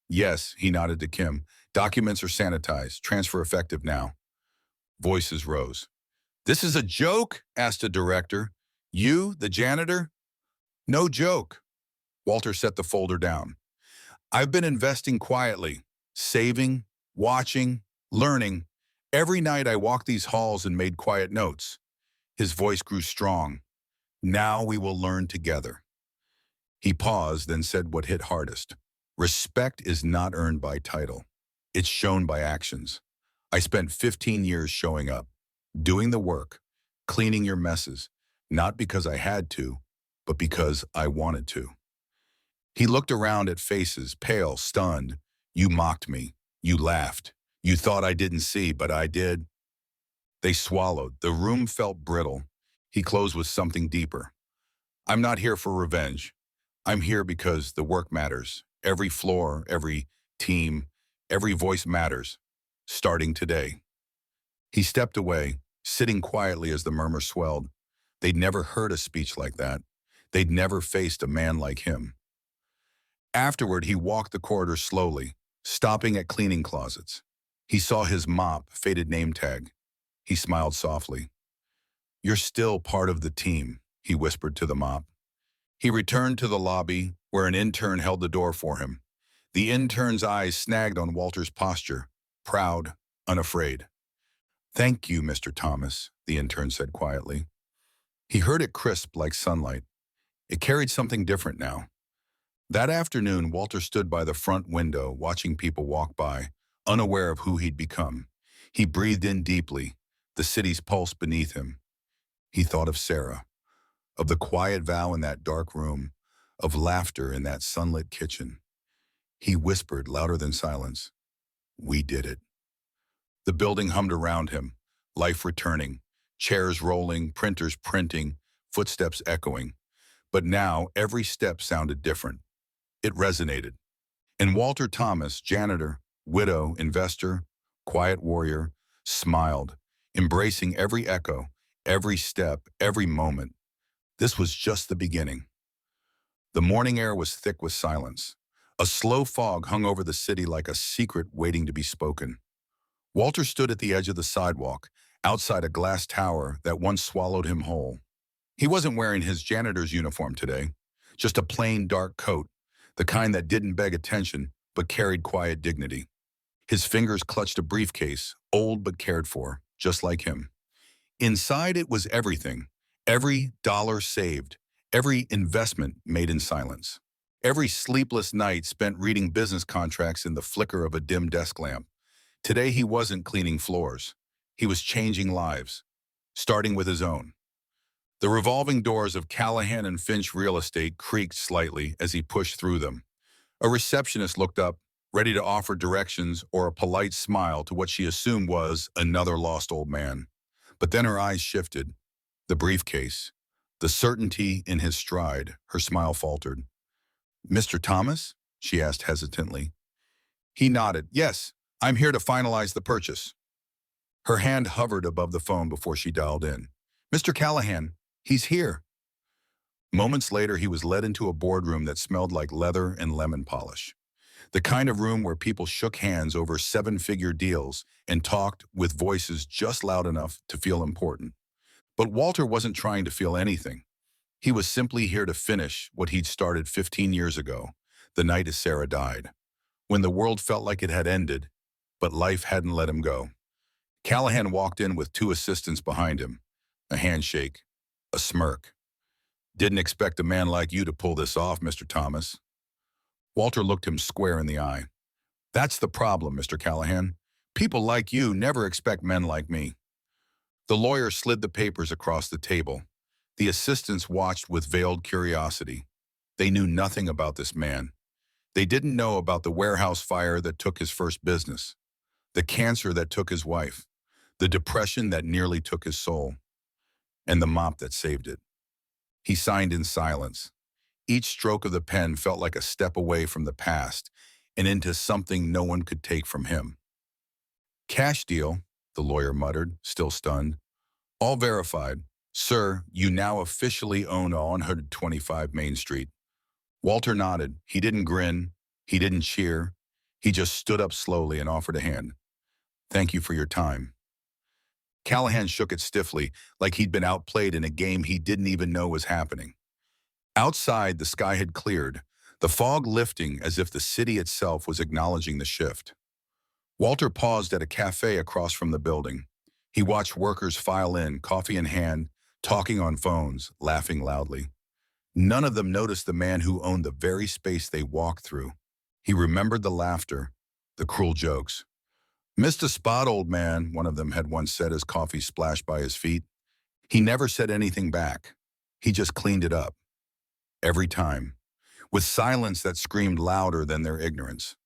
S1: "Yes," he nodded to Kim. "Documents are sanitized. Transfer effective now." Voices rose. "This is a joke?" asked a director. "You, the janitor?" "No joke." Walter set the folder down. "I've been investing quietly, saving, watching, learning. Every night I walked these halls and made quiet notes." His voice grew strong. "Now we will learn together." He paused, then said what hit hardest. "Respect is not earned by title. It's shown by actions. I spent 15 years showing up, doing the work, cleaning your messes, not because I had to, but because I wanted to." He looked around at faces, pale, stunned. "You mocked me. You laughed. You thought I didn't see, but I did." They swallowed. The room felt brittle. He closed with something deeper. "I'm not here for revenge. I'm here because the work matters. Every floor, every team, every voice matters. Starting today." He stepped away, sitting quietly as the murmur swelled. They'd never heard a speech like that. They'd never faced a man like him. Afterward, he walked the corridor slowly, stopping at cleaning closets. He saw his mop, faded name tag. He smiled softly. "You're still part of the team," he whispered to the mop. He returned to the lobby, where an intern held the door for him. The intern's eyes snagged on Walter's posture, proud, unafraid. "Thank you, Mr. Thomas," the intern said quietly. He heard it crisp like sunlight. It carried something different now. That afternoon, Walter stood by the front window, watching people walk by, unaware of who he'd become. He breathed in deeply, the city's pulse beneath him. He thought of Sarah, of the quiet vow in that dark room, of laughter in that sunlit kitchen. He whispered, louder than silence, "We did it." The building hummed around him, life returning, chairs rolling, printers printing, footsteps echoing. But now every step sounded different. It resonated. And Walter Thomas, janitor, widow, investor, quiet warrior, smiled, embracing every echo, every step, every moment. This was just the beginning. The morning air was thick with silence. A slow fog hung over the city like a secret waiting to be spoken. Walter stood at the edge of the sidewalk, outside a glass tower that once swallowed him whole. He wasn't wearing his janitor's uniform today, just a plain dark coat, the kind that didn't beg attention but carried quiet dignity. His fingers clutched a briefcase, old but cared for, just like him. Inside it was everything, every dollar saved, every investment made in silence, every sleepless night spent reading business contracts in the flicker of a dim desk lamp. Today he wasn't cleaning floors. He was changing lives, starting with his own. The revolving doors of Callahan and Finch Real Estate creaked slightly as he pushed through them. A receptionist looked up, ready to offer directions or a polite smile to what she assumed was another lost old man. But then her eyes shifted. The briefcase, the certainty in his stride, her smile faltered. "Mr. Thomas?" she asked hesitantly. He nodded. "Yes, I'm here to finalize the purchase. Her hand hovered above the phone before she dialed in. Mr. Callahan, he's here. Moments later, he was led into a boardroom that smelled like leather and lemon polish. The kind of room where people shook hands over seven-figure deals and talked with voices just loud enough to feel important. But Walter wasn't trying to feel anything. He was simply here to finish what he'd started 15 years ago, the night his Sarah died, when the world felt like it had ended, but life hadn't let him go. Callahan walked in with two assistants behind him, a handshake, a smirk. Didn't expect a man like you to pull this off, Mr. Thomas. Walter looked him square in the eye. That's the problem, Mr. Callahan. People like you never expect men like me. The lawyer slid the papers across the table. The assistants watched with veiled curiosity. They knew nothing about this man. They didn't know about the warehouse fire that took his first business, the cancer that took his wife, the depression that nearly took his soul, and the mop that saved it. He signed in silence. Each stroke of the pen felt like a step away from the past and into something no one could take from him. Cash deal, the lawyer muttered, still stunned. All verified. Sir, you now officially own 125 Main Street. Walter nodded. He didn't grin. He didn't cheer. He just stood up slowly and offered a hand. Thank you for your time. Callahan shook it stiffly, like he'd been outplayed in a game he didn't even know was happening. Outside, the sky had cleared, the fog lifting as if the city itself was acknowledging the shift. Walter paused at a cafe across from the building. He watched workers file in, coffee in hand, talking on phones, laughing loudly. None of them noticed the man who owned the very space they walked through. He remembered the laughter, the cruel jokes. Missed a spot, old man, one of them had once said as coffee splashed by his feet. He never said anything back. He just cleaned it up. Every time, with silence that screamed louder than their ignorance.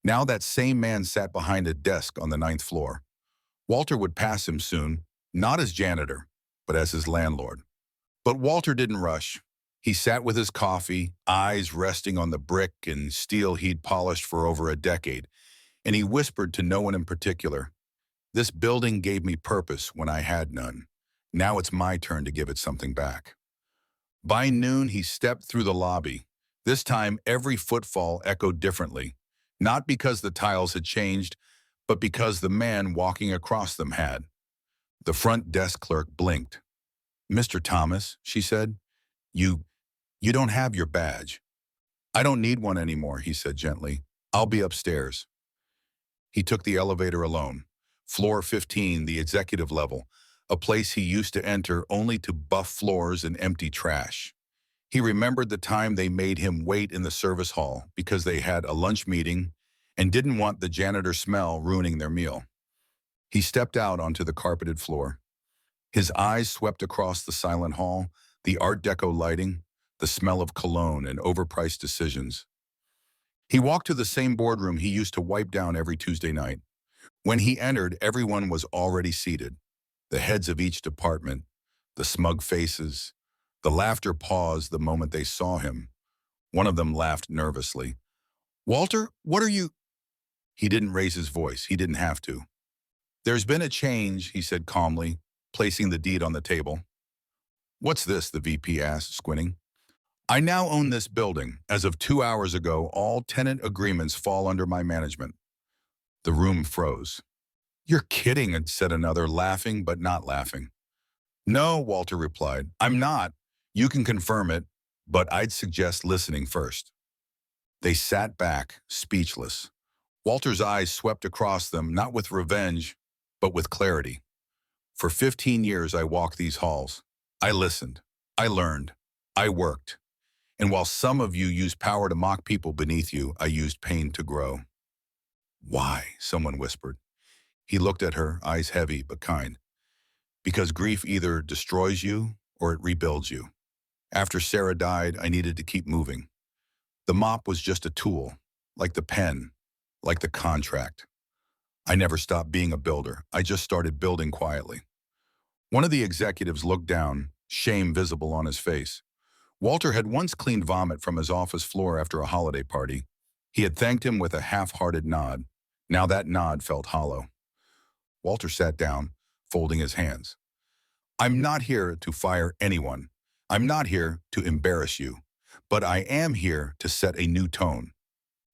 S1: Now that same man sat behind a desk on the 9th floor. Walter would pass him soon, not as janitor, but as his landlord. But Walter didn't rush. He sat with his coffee, eyes resting on the brick and steel he'd polished for over a decade, and he whispered to no one in particular, "This building gave me purpose when I had none. Now it's my turn to give it something back." By noon, he stepped through the lobby. This time, every footfall echoed differently, not because the tiles had changed, but because the man walking across them had. The front desk clerk blinked. "Mr. Thomas," she said, you don't have your badge." "I don't need one anymore," he said gently. "I'll be upstairs." He took the elevator alone. Floor 15, the executive level, a place he used to enter only to buff floors and empty trash. He remembered the time they made him wait in the service hall because they had a lunch meeting and didn't want the janitor smell ruining their meal. He stepped out onto the carpeted floor. His eyes swept across the silent hall, the Art Deco lighting, the smell of cologne and overpriced decisions. He walked to the same boardroom he used to wipe down every Tuesday night. When he entered, everyone was already seated. The heads of each department, the smug faces. The laughter paused the moment they saw him. One of them laughed nervously. "Walter, what are you—" He didn't raise his voice. He didn't have to. "There's been a change," he said calmly, placing the deed on the table. "What's this?" the VP asked, squinting. "I now own this building. As of 2 hours ago, all tenant agreements fall under my management." The room froze. "You're kidding," said another, laughing but not laughing. "No," Walter replied, "I'm not. You can confirm it, but I'd suggest listening first." They sat back, speechless. Walter's eyes swept across them, not with revenge, but with clarity. "For 15 years I walked these halls. I listened. I learned. I worked. And while some of you use power to mock people beneath you, I used pain to grow." "Why?" someone whispered. He looked at her, eyes heavy but kind. "Because grief either destroys you or it rebuilds you. After Sarah died, I needed to keep moving. The mop was just a tool, like the pen, like the contract. I never stopped being a builder. I just started building quietly." One of the executives looked down, shame visible on his face. Walter had once cleaned vomit from his office floor after a holiday party. He had thanked him with a half-hearted nod. Now that nod felt hollow. Walter sat down, folding his hands. I'm not here to fire anyone. I'm not here to embarrass you. But I am here to set a new tone.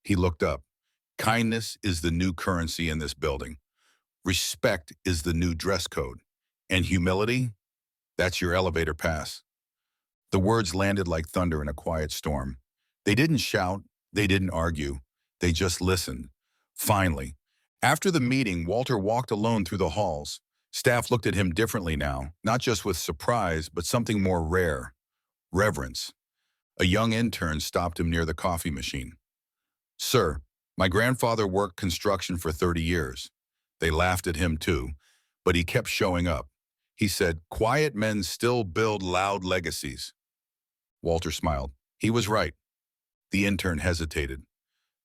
S1: He looked up. Kindness is the new currency in this building. Respect is the new dress code. And humility, that's your elevator pass. The words landed like thunder in a quiet storm. They didn't shout, they didn't argue, they just listened. Finally, after the meeting, Walter walked alone through the halls. Staff looked at him differently now, not just with surprise, but something more rare, reverence. A young intern stopped him near the coffee machine. Sir, my grandfather worked construction for 30 years. They laughed at him too, but he kept showing up. He said, quiet men still build loud legacies. Walter smiled. He was right. The intern hesitated.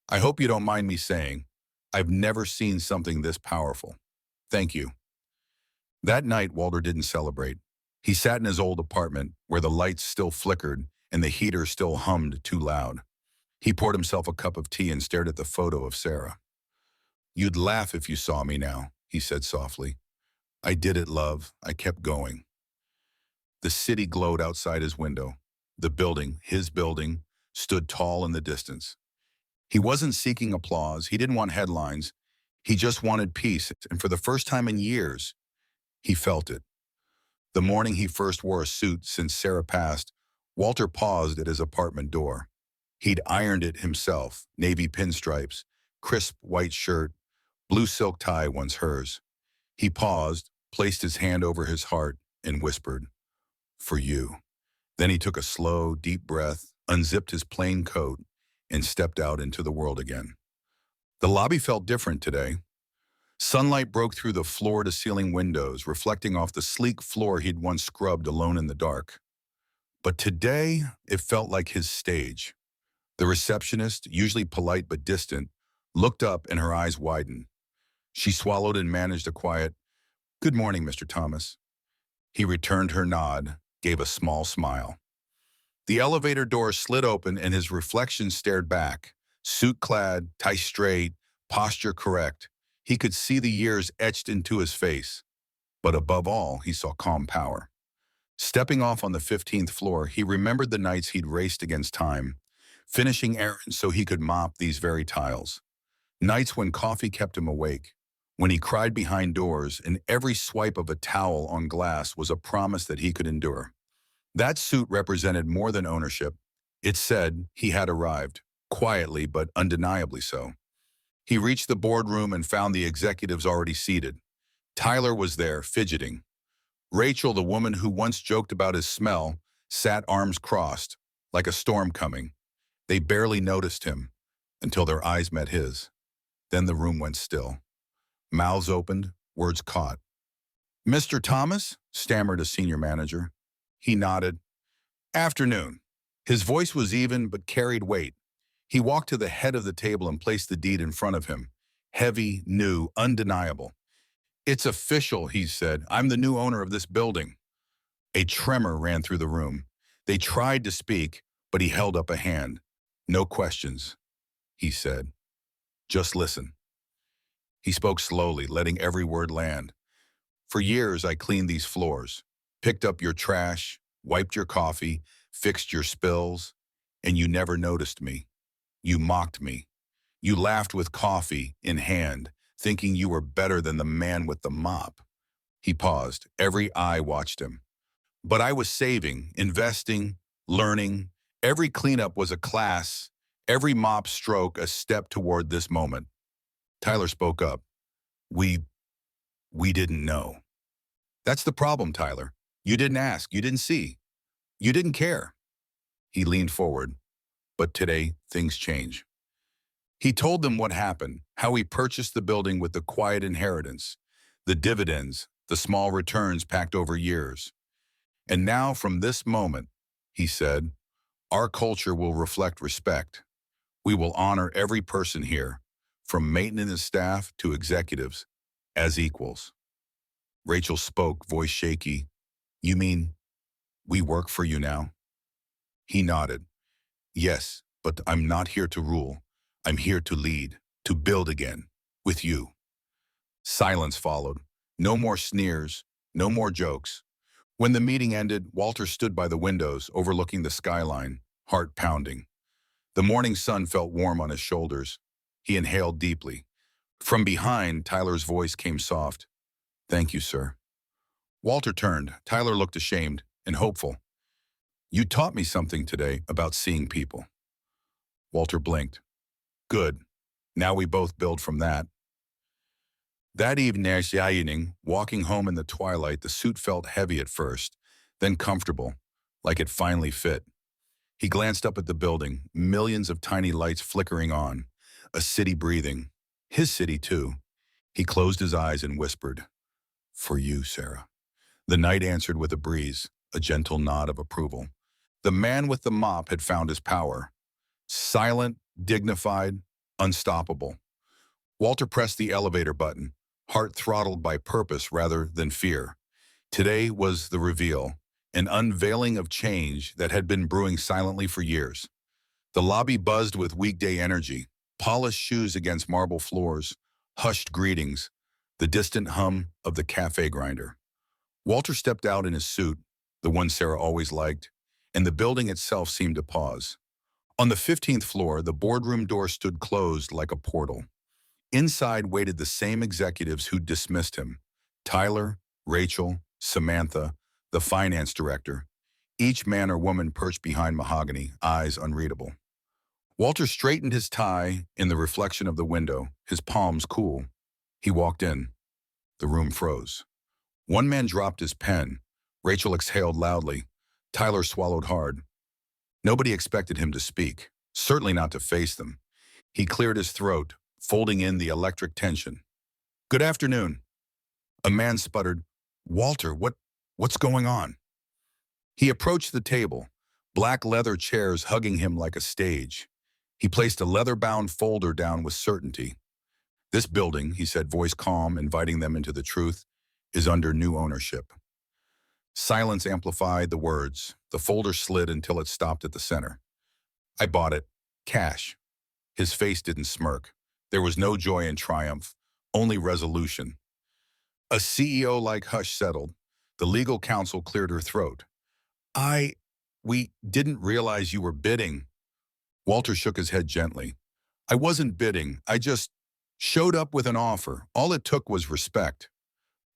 S1: I hope you don't mind me saying, I've never seen something this powerful. Thank you. That night, Walter didn't celebrate. He sat in his old apartment where the lights still flickered and the heater still hummed too loud. He poured himself a cup of tea and stared at the photo of Sarah. You'd laugh if you saw me now, he said softly. I did it, love. I kept going. The city glowed outside his window. The building, his building, stood tall in the distance. He wasn't seeking applause. He didn't want headlines. He just wanted peace, and for the first time in years, he felt it. The morning he first wore a suit since Sarah passed, Walter paused at his apartment door. He'd ironed it himself, navy pinstripes, crisp white shirt, blue silk tie once hers. He paused, placed his hand over his heart, and whispered, for you. Then he took a slow, deep breath, unzipped his plain coat, and stepped out into the world again. The lobby felt different today. Sunlight broke through the floor-to-ceiling windows, reflecting off the sleek floor he'd once scrubbed alone in the dark. But today, it felt like his stage. The receptionist, usually polite but distant, looked up and her eyes widened. She swallowed and managed a quiet, "Good morning, Mr. Thomas." He returned her nod, gave a small smile. The elevator door slid open and his reflection stared back. Suit-clad, tie straight, posture correct. He could see the years etched into his face. But above all, he saw calm power. Stepping off on the 15th floor, he remembered the nights he'd raced against time, finishing errands so he could mop these very tiles. Nights when coffee kept him awake, when he cried behind doors and every swipe of a towel on glass was a promise that he could endure. That suit represented more than ownership. It said he had arrived, quietly but undeniably so. He reached the boardroom and found the executives already seated. Tyler was there, fidgeting. Rachel, the woman who once joked about his smell, sat arms crossed, like a storm coming. They barely noticed him, until their eyes met his. Then the room went still. Mouths opened, words caught. "Mr. Thomas?" stammered a senior manager. He nodded. "Afternoon." His voice was even but carried weight. He walked to the head of the table and placed the deed in front of him. Heavy, new, undeniable. "It's official," he said. "I'm the new owner of this building." A tremor ran through the room. They tried to speak, but he held up a hand. "No questions," he said. "Just listen." He spoke slowly, letting every word land. "For years, I cleaned these floors, picked up your trash, wiped your coffee, fixed your spills, and you never noticed me. You mocked me. You laughed with coffee in hand, thinking you were better than the man with the mop." He paused. Every eye watched him. "But I was saving, investing, learning. Every cleanup was a class, every mop stroke a step toward this moment." Tyler spoke up. We didn't know." "That's the problem, Tyler. You didn't ask, you didn't see, you didn't care." He leaned forward. "But today, things change." He told them what happened, how he purchased the building with the quiet inheritance, the dividends, the small returns packed over years. "And now, from this moment," he said, "our culture will reflect respect. We will honor every person here, from maintenance staff to executives, as equals." Rachel spoke, voice shaky. "You mean we work for you now?" He nodded. "Yes, but I'm not here to rule. I'm here to lead, to build again, With you. Silence followed. No more sneers, no more jokes. When the meeting ended, Walter stood by the windows overlooking the skyline, heart pounding. The morning sun felt warm on his shoulders. He inhaled deeply. From behind, Tyler's voice came soft. "Thank you, sir." Walter turned. Tyler looked ashamed and hopeful. "You taught me something today about seeing people." Walter blinked. "Good. Now we both build from that." That evening, walking home in the twilight, the suit felt heavy at first, then comfortable, like it finally fit. He glanced up at the building, millions of tiny lights flickering on, a city breathing. His city, too. He closed his eyes and whispered, "For you, Sarah." The night answered with a breeze, a gentle nod of approval. The man with the mop had found his power. Silent, dignified, unstoppable. Walter pressed the elevator button, heart throttled by purpose rather than fear. Today was the reveal, an unveiling of change that had been brewing silently for years. The lobby buzzed with weekday energy, polished shoes against marble floors, hushed greetings, the distant hum of the cafe grinder. Walter stepped out in his suit, the one Sarah always liked, and the building itself seemed to pause. On the 15th floor, the boardroom door stood closed like a portal. Inside waited the same executives who dismissed him. Tyler, Rachel, Samantha, the finance director. Each man or woman perched behind mahogany, eyes unreadable. Walter straightened his tie in the reflection of the window, his palms cool. He walked in. The room froze. One man dropped his pen. Rachel exhaled loudly. Tyler swallowed hard. Nobody expected him to speak, certainly not to face them. He cleared his throat, folding in the electric tension. "Good afternoon." A man sputtered, "Walter, what's going on?" He approached the table, black leather chairs hugging him like a stage. He placed a leather-bound folder down with certainty. "This building," he said, voice calm, inviting them into the truth, "is under new ownership." Silence amplified the words. The folder slid until it stopped at the center. "I bought it. Cash." His face didn't smirk. There was no joy in triumph, only resolution. A CEO-like hush settled. The legal counsel cleared her throat. We didn't realize you were bidding." Walter shook his head gently. "I wasn't bidding. I just showed up with an offer. All it took was respect."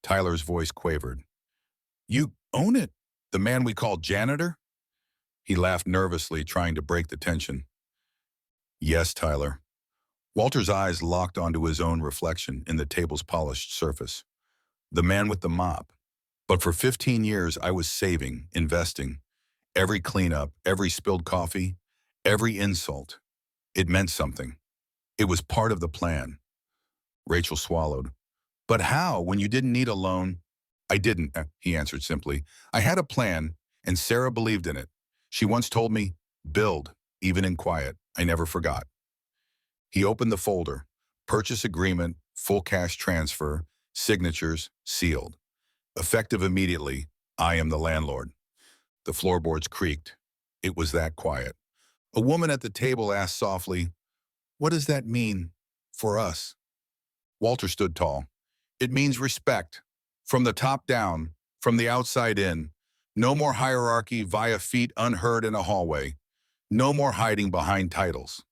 S1: Tyler's voice quavered. "You own it? The man we call Janitor?" He laughed nervously, trying to break the tension. "Yes, Tyler." Walter's eyes locked onto his own reflection in the table's polished surface. "The man with the mop. But for 15 years, I was saving, investing. Every cleanup, every spilled coffee, every insult. It meant something. It was part of the plan." Rachel swallowed. "But how, when you didn't need a loan?" "I didn't," he answered simply. "I had a plan, and Sarah believed in it. She once told me, 'Build, even in quiet.' I never forgot." He opened the folder. Purchase agreement, full cash transfer, signatures, sealed. Effective immediately, I am the landlord. The floorboards creaked. It was that quiet. A woman at the table asked softly, "What does that mean for us?" Walter stood tall. "It means respect. From the top down, from the outside in. No more hierarchy via feet unheard in a hallway. No more hiding behind titles."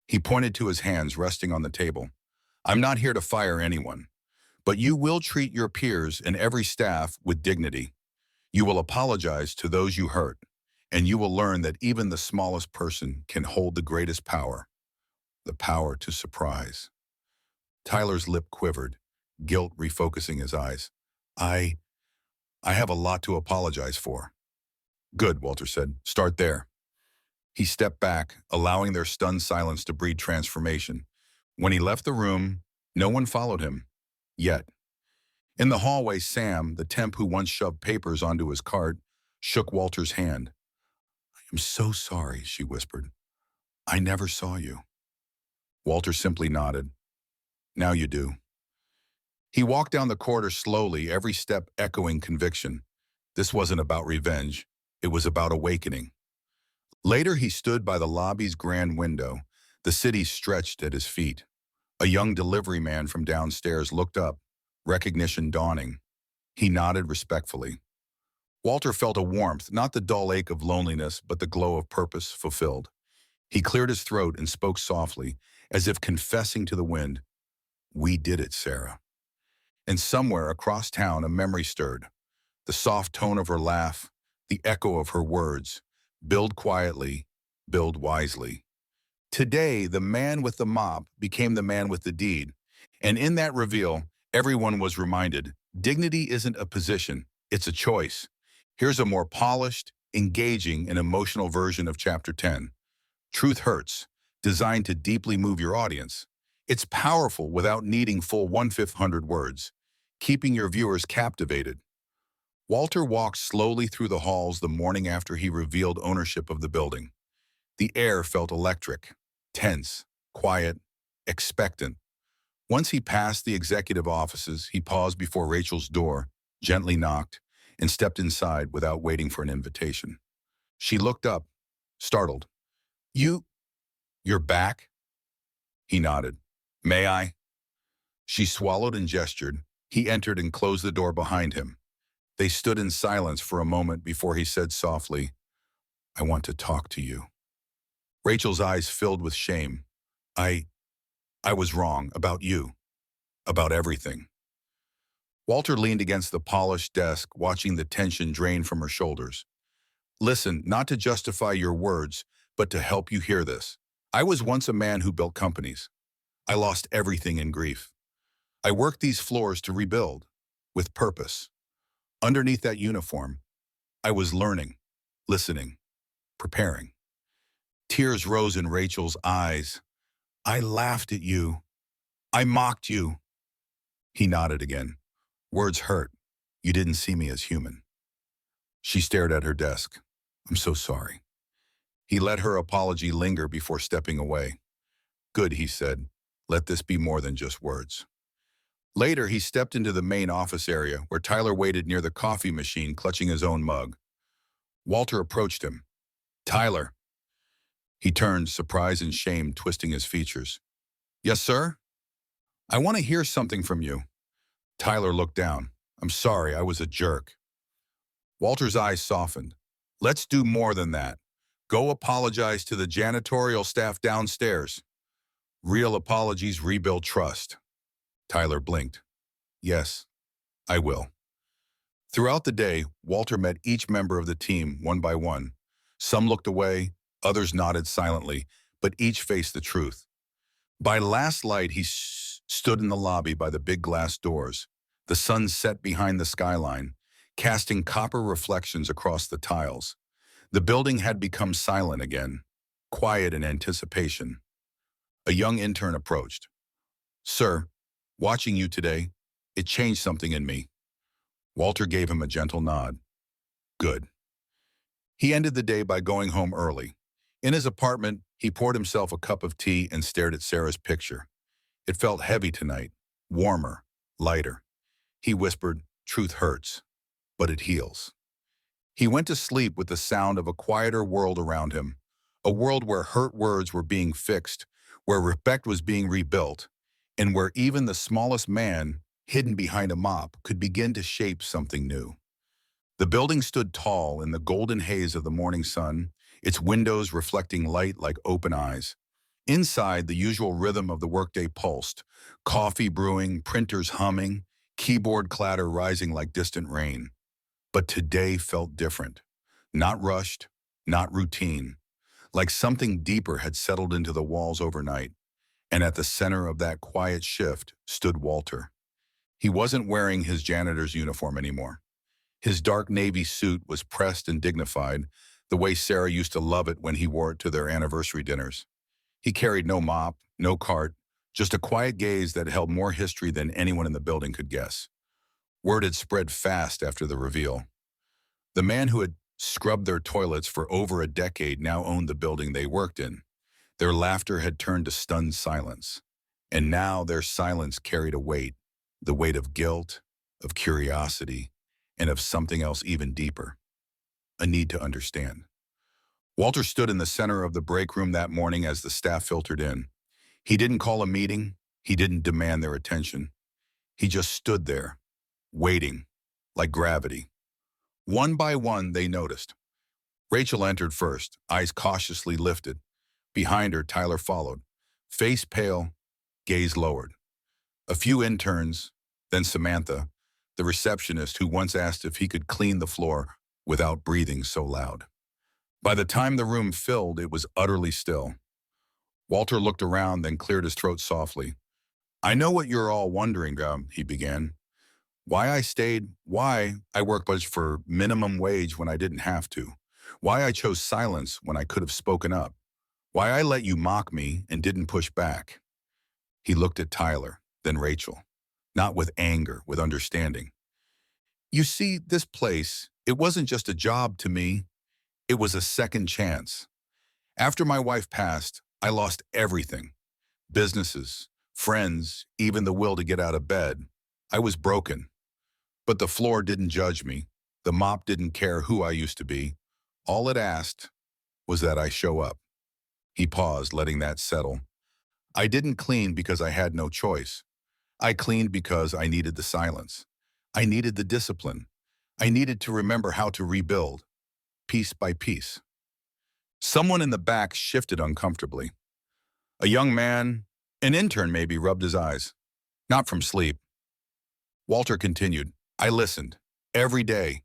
S1: He pointed to his hands resting on the table. "I'm not here to fire anyone, but you will treat your peers and every staff with dignity. You will apologize to those you hurt, and you will learn that even the smallest person can hold the greatest power, the power to surprise." Tyler's lip quivered, guilt refocusing his eyes. I have a lot to apologize for." "Good," Walter said. "Start there." He stepped back, allowing their stunned silence to breed transformation. When he left the room, no one followed him. Yet. In the hallway, Sam, the temp who once shoved papers onto his cart, shook Walter's hand. "I'm so sorry," she whispered. "I never saw you." Walter simply nodded. "Now you do." He walked down the corridor slowly, every step echoing conviction. This wasn't about revenge. It was about awakening. Later, he stood by the lobby's grand window. The city stretched at his feet. A young delivery man from downstairs looked up, recognition dawning. He nodded respectfully. Walter felt a warmth, not the dull ache of loneliness, but the glow of purpose fulfilled. He cleared his throat and spoke softly, as if confessing to the wind, "We did it, Sarah." And somewhere across town a memory stirred. The soft tone of her laugh, the echo of her words, "Build quietly, build wisely." Today, the man with the mop became the man with the deed. And in that reveal, everyone was reminded, dignity isn't a position, it's a choice. Here's a more polished, engaging, and emotional version of Chapter 10. Truth Hurts, designed to deeply move your audience. It's powerful without needing full 1/500 words, keeping your viewers captivated. Walter walked slowly through the halls the morning after he revealed ownership of the building. The air felt electric, tense, quiet, expectant. Once he passed the executive offices, he paused before Rachel's door, gently knocked, and stepped inside without waiting for an invitation. She looked up, startled. You're back?" He nodded. "May I?" She swallowed and gestured. He entered and closed the door behind him. They stood in silence for a moment before he said softly, "I want to talk to you." Rachel's eyes filled with shame. I I was wrong about you, about everything." Walter leaned against the polished desk, watching the tension drain from her shoulders. "Listen, not to justify your words, but to help you hear this. I was once a man who built companies. I lost everything in grief. I worked these floors to rebuild, with purpose. Underneath that uniform, I was learning, listening, preparing." Tears rose in Rachel's eyes. "I laughed at you. I mocked you." He nodded again. "Words hurt. You didn't see me as human." She stared at her desk. "I'm so sorry." He let her apology linger before stepping away. "Good," he said. "Let this be more than just words." Later, he stepped into the main office area where Tyler waited near the coffee machine clutching his own mug. Walter approached him. "Tyler." He turned, surprise and shame twisting his features. "Yes, sir? I want to hear something from you." Tyler looked down. "I'm sorry, I was a jerk." Walter's eyes softened. "Let's do more than that. Go apologize to the janitorial staff downstairs. Real apologies rebuild trust." Tyler blinked. "Yes, I will." Throughout the day, Walter met each member of the team one by one. Some looked away, others nodded silently, but each faced the truth. By last light, he stood in the lobby by the big glass doors. The sun set behind the skyline, casting copper reflections across the tiles. The building had become silent again, quiet in anticipation. A young intern approached. "Sir, watching you today, it changed something in me." Walter gave him a gentle nod. "Good." He ended the day by going home early. In his apartment, he poured himself a cup of tea and stared at Sarah's picture. It felt heavy tonight, warmer, lighter. He whispered, "Truth hurts, but it heals." He went to sleep with the sound of a quieter world around him, a world where hurt words were being fixed, where respect was being rebuilt, and where even the smallest man, hidden behind a mop, could begin to shape something new. The building stood tall in the golden haze of the morning sun, its windows reflecting light like open eyes. Inside, the usual rhythm of the workday pulsed, coffee brewing, printers humming, keyboard clatter rising like distant rain. But today felt different. Not rushed, not routine. Like something deeper had settled into the walls overnight. And at the center of that quiet shift stood Walter. He wasn't wearing his janitor's uniform anymore. His dark navy suit was pressed and dignified, the way Sarah used to love it when he wore it to their anniversary dinners. He carried no mop, no cart, just a quiet gaze that held more history than anyone in the building could guess. Word had spread fast after the reveal. The man who had scrubbed their toilets for over a decade now owned the building they worked in. Their laughter had turned to stunned silence. And now their silence carried a weight, the weight of guilt, of curiosity, and of something else even deeper, a need to understand. Walter stood in the center of the break room that morning as the staff filtered in. He didn't call a meeting. He didn't demand their attention. He just stood there, waiting, like gravity. One by one, they noticed. Rachel entered first, eyes cautiously lifted. Behind her, Tyler followed, face pale, gaze lowered. A few interns, then Samantha, the receptionist who once asked if he could clean the floor without breathing so loud. By the time the room filled, it was utterly still. Walter looked around, then cleared his throat softly. I know what you're all wondering, he began. Why I stayed, why I worked much for minimum wage when I didn't have to, why I chose silence when I could have spoken up, why I let you mock me and didn't push back. He looked at Tyler, then Rachel, not with anger, with understanding. You see, this place, it wasn't just a job to me, it was a second chance. After my wife passed, I lost everything. Businesses, friends, even the will to get out of bed. I was broken. But the floor didn't judge me. The mop didn't care who I used to be. All it asked was that I show up. He paused, letting that settle. I didn't clean because I had no choice. I cleaned because I needed the silence. I needed the discipline. I needed to remember how to rebuild, piece by piece. Someone in the back shifted uncomfortably. A young man, an intern maybe, rubbed his eyes. Not from sleep. Walter continued. I listened. Every day.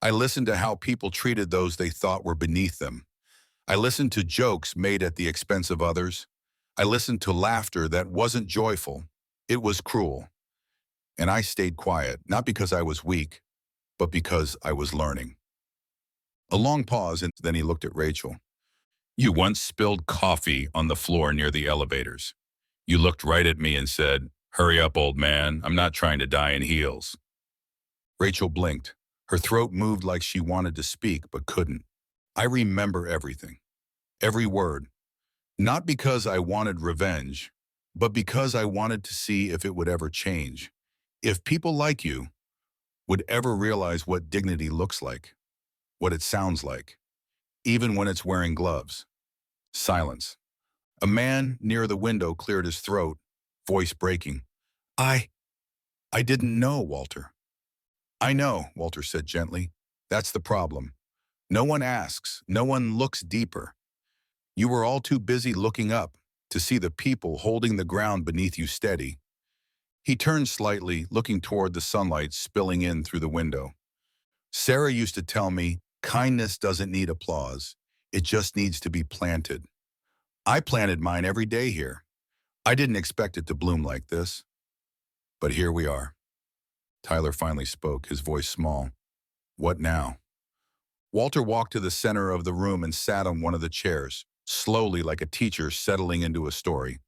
S1: I listened to how people treated those they thought were beneath them. I listened to jokes made at the expense of others. I listened to laughter that wasn't joyful. It was cruel. And I stayed quiet, not because I was weak, but because I was learning. A long pause, and then he looked at Rachel. You once spilled coffee on the floor near the elevators. You looked right at me and said, hurry up, old man. I'm not trying to die in heels. Rachel blinked. Her throat moved like she wanted to speak, but couldn't. I remember everything. Every word. Not because I wanted revenge, but because I wanted to see if it would ever change. If people like you would ever realize what dignity looks like, what it sounds like, even when it's wearing gloves. Silence. A man near the window cleared his throat, voice breaking. I didn't know, Walter. I know, Walter said gently. That's the problem. No one asks. No one looks deeper. You were all too busy looking up to see the people holding the ground beneath you steady. He turned slightly, looking toward the sunlight spilling in through the window. Sarah used to tell me, kindness doesn't need applause. It just needs to be planted. I planted mine every day here. I didn't expect it to bloom like this. But here we are. Tyler finally spoke, his voice small. What now? Walter walked to the center of the room and sat on one of the chairs, slowly like a teacher settling into a story.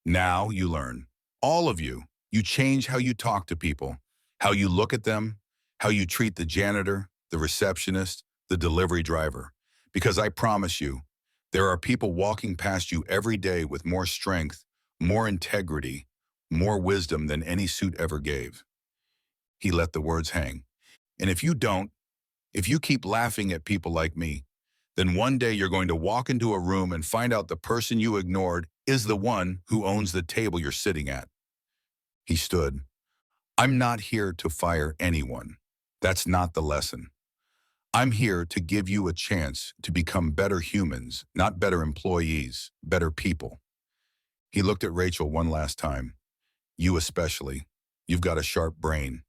S1: Now you learn. All of you. You change how you talk to people, how you look at them, how you treat the janitor, the receptionist, the delivery driver. Because I promise you, there are people walking past you every day with more strength, more integrity, more wisdom than any suit ever gave. He let the words hang. And if you keep laughing at people like me, then one day you're going to walk into a room and find out the person you ignored is the one who owns the table you're sitting at. He stood. I'm not here to fire anyone. That's not the lesson. I'm here to give you a chance to become better humans, not better employees, better people. He looked at Rachel one last time. You especially. You've got a sharp brain.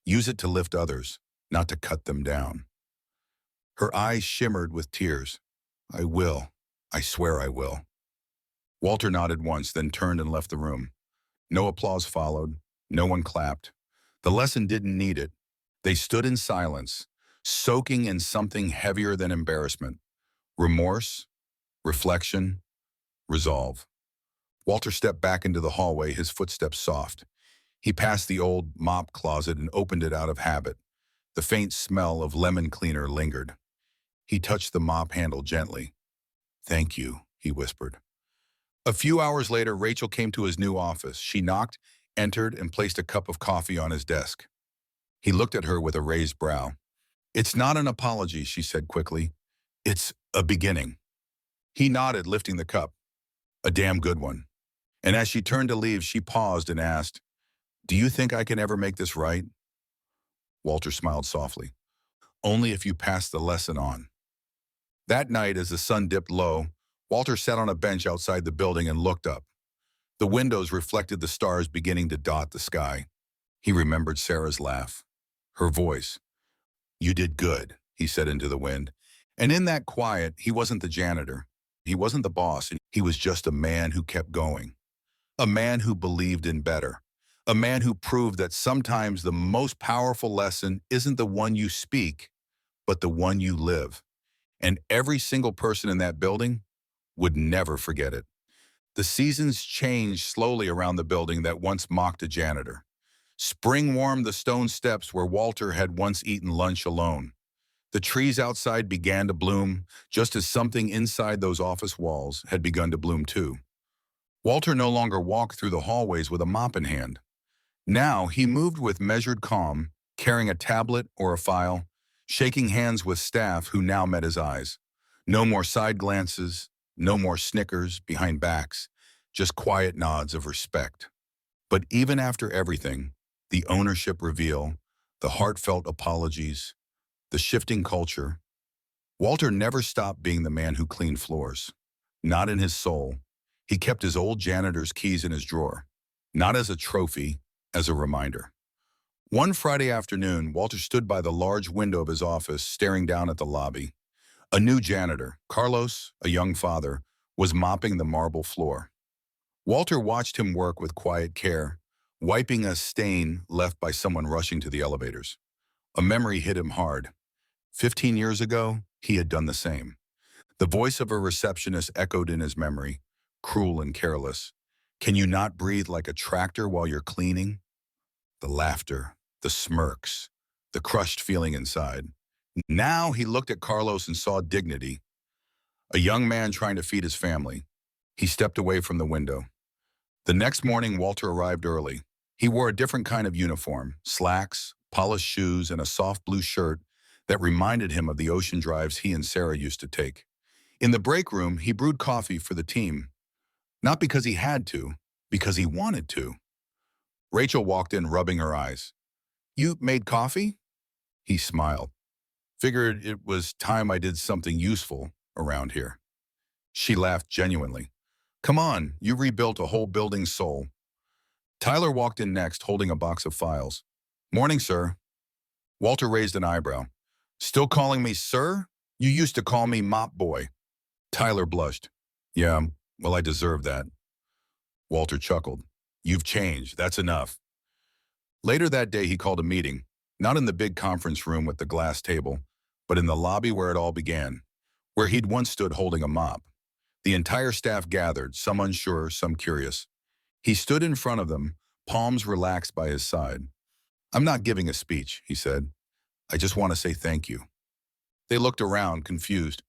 S1: Use it to lift others, not to cut them down. Her eyes shimmered with tears. I will. I swear I will. Walter nodded once, then turned and left the room. No applause followed. No one clapped. The lesson didn't need it. They stood in silence, soaking in something heavier than embarrassment. Remorse, reflection, resolve. Walter stepped back into the hallway, his footsteps soft. He passed the old mop closet and opened it out of habit. The faint smell of lemon cleaner lingered. He touched the mop handle gently. Thank you, he whispered. A few hours later, Rachel came to his new office. She knocked, entered, and placed a cup of coffee on his desk. He looked at her with a raised brow. It's not an apology, she said quickly. It's a beginning. He nodded, lifting the cup. A damn good one. And as she turned to leave, she paused and asked, "Do you think I can ever make this right?" Walter smiled softly. "Only if you pass the lesson on." That night, as the sun dipped low, Walter sat on a bench outside the building and looked up. The windows reflected the stars beginning to dot the sky. He remembered Sarah's laugh, her voice. "You did good," he said into the wind. And in that quiet, he wasn't the janitor. He wasn't the boss. He was just a man who kept going. A man who believed in better. A man who proved that sometimes the most powerful lesson isn't the one you speak, but the one you live. And every single person in that building would never forget it. The seasons changed slowly around the building that once mocked a janitor. Spring warmed the stone steps where Walter had once eaten lunch alone. The trees outside began to bloom, just as something inside those office walls had begun to bloom too. Walter no longer walked through the hallways with a mop in hand. Now he moved with measured calm, carrying a tablet or a file, shaking hands with staff who now met his eyes. No more side glances, no more snickers behind backs, just quiet nods of respect. But even after everything, the ownership reveal, the heartfelt apologies, the shifting culture, Walter never stopped being the man who cleaned floors. Not in his soul. He kept his old janitor's keys in his drawer. Not as a trophy, as a reminder. One Friday afternoon, Walter stood by the large window of his office, staring down at the lobby. A new janitor, Carlos, a young father, was mopping the marble floor. Walter watched him work with quiet care, wiping a stain left by someone rushing to the elevators. A memory hit him hard. 15 years ago, he had done the same. The voice of a receptionist echoed in his memory, cruel and careless. "Can you not breathe like a tractor while you're cleaning?" The laughter, the smirks, the crushed feeling inside. Now he looked at Carlos and saw dignity, a young man trying to feed his family. He stepped away from the window. The next morning, Walter arrived early. He wore a different kind of uniform, slacks, polished shoes, and a soft blue shirt that reminded him of the ocean drives he and Sarah used to take. In the break room, he brewed coffee for the team, not because he had to, because he wanted to. Rachel walked in, rubbing her eyes. "You made coffee?" He smiled. "Figured it was time I did something useful around here." She laughed genuinely. "Come on, you rebuilt a whole building's soul." Tyler walked in next, holding a box of files. "Morning, sir." Walter raised an eyebrow. "Still calling me sir? You used to call me Mop Boy." Tyler blushed. "Yeah, well, I deserve that." Walter chuckled. "You've changed. That's enough." Later that day, he called a meeting, not in the big conference room with the glass table, but in the lobby where it all began, where he'd once stood holding a mop. The entire staff gathered, some unsure, some curious. He stood in front of them, palms relaxed by his side. "I'm not giving a speech," he said. "I just want to say thank you." They looked around, confused.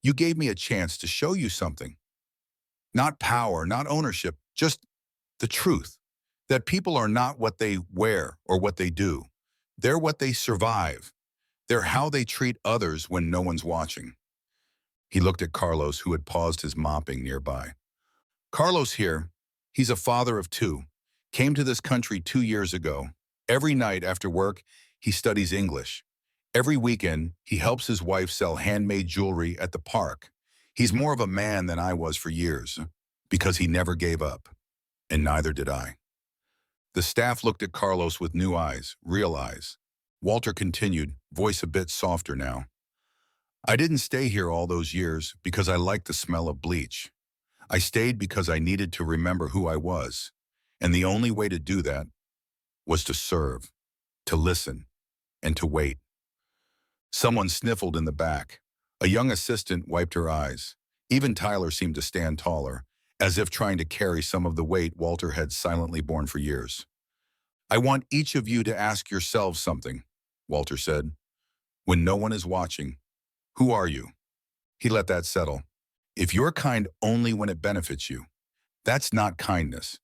S1: "You gave me a chance to show you something. Not power, not ownership, just the truth. That people are not what they wear or what they do. They're what they survive. They're how they treat others when no one's watching." He looked at Carlos, who had paused his mopping nearby. "Carlos here, he's a father of two, came to this country 2 years ago. Every night after work, he studies English. Every weekend, he helps his wife sell handmade jewelry at the park. He's more of a man than I was for years, because he never gave up, and neither did I." The staff looked at Carlos with new eyes, real eyes. Walter continued, voice a bit softer now. "I didn't stay here all those years because I liked the smell of bleach. I stayed because I needed to remember who I was. And the only way to do that was to serve, to listen, and to wait." Someone sniffled in the back. A young assistant wiped her eyes. Even Tyler seemed to stand taller, as if trying to carry some of the weight Walter had silently borne for years. "I want each of you to ask yourselves something," Walter said. "When no one is watching, who are you?" He let that settle. If you're kind only when it benefits you, that's not kindness.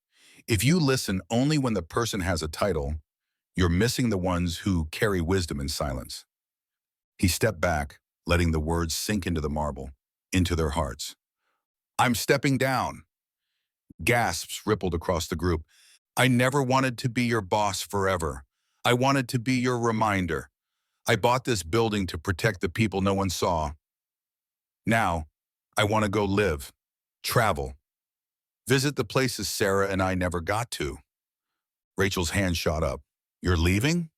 S1: If you listen only when the person has a title, you're missing the ones who carry wisdom in silence. He stepped back, letting the words sink into the marble, into their hearts. "I'm stepping down." Gasps rippled across the group. I never wanted to be your boss forever. I wanted to be your reminder. I bought this building to protect the people no one saw. Now, I want to go live, travel, visit the places Sarah and I never got to. Rachel's hand shot up. You're leaving?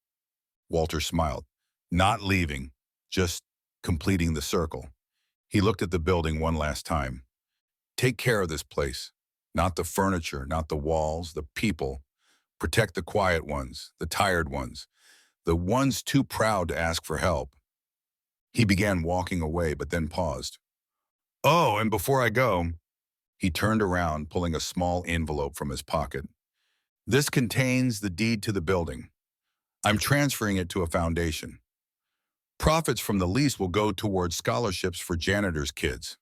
S1: Walter smiled. Not leaving, just completing the circle. He looked at the building one last time. Take care of this place. Not the furniture, not the walls, the people. Protect the quiet ones, the tired ones, the ones too proud to ask for help. He began walking away, but then paused. Oh, and before I go, he turned around, pulling a small envelope from his pocket. This contains the deed to the building. I'm transferring it to a foundation. Profits from the lease will go towards scholarships for janitor's kids.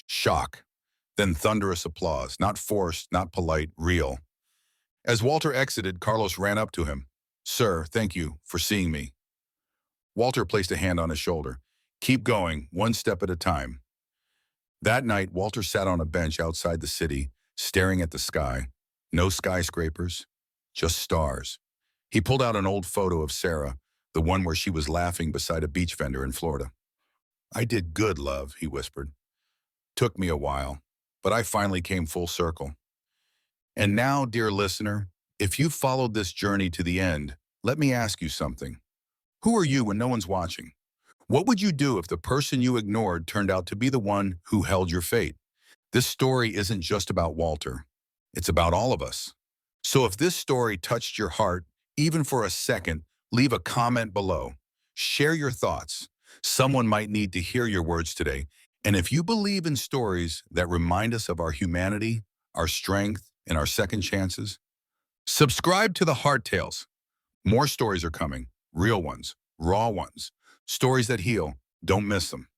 S1: Shock. Then thunderous applause, not forced, not polite, real. As Walter exited, Carlos ran up to him. Sir, thank you for seeing me. Walter placed a hand on his shoulder. Keep going, one step at a time. That night, Walter sat on a bench outside the city, staring at the sky. No skyscrapers, just stars. He pulled out an old photo of Sarah, the one where she was laughing beside a beach vendor in Florida. I did good, love, he whispered. Took me a while, but I finally came full circle. And now, dear listener, if you followed this journey to the end, let me ask you something. Who are you when no one's watching? What would you do if the person you ignored turned out to be the one who held your fate? This story isn't just about Walter. It's about all of us. So if this story touched your heart, even for a second, leave a comment below. Share your thoughts. Someone might need to hear your words today. And if you believe in stories that remind us of our humanity, our strength, and our second chances, subscribe to the Heart Tales. More stories are coming, real ones, raw ones, stories that heal. Don't miss them.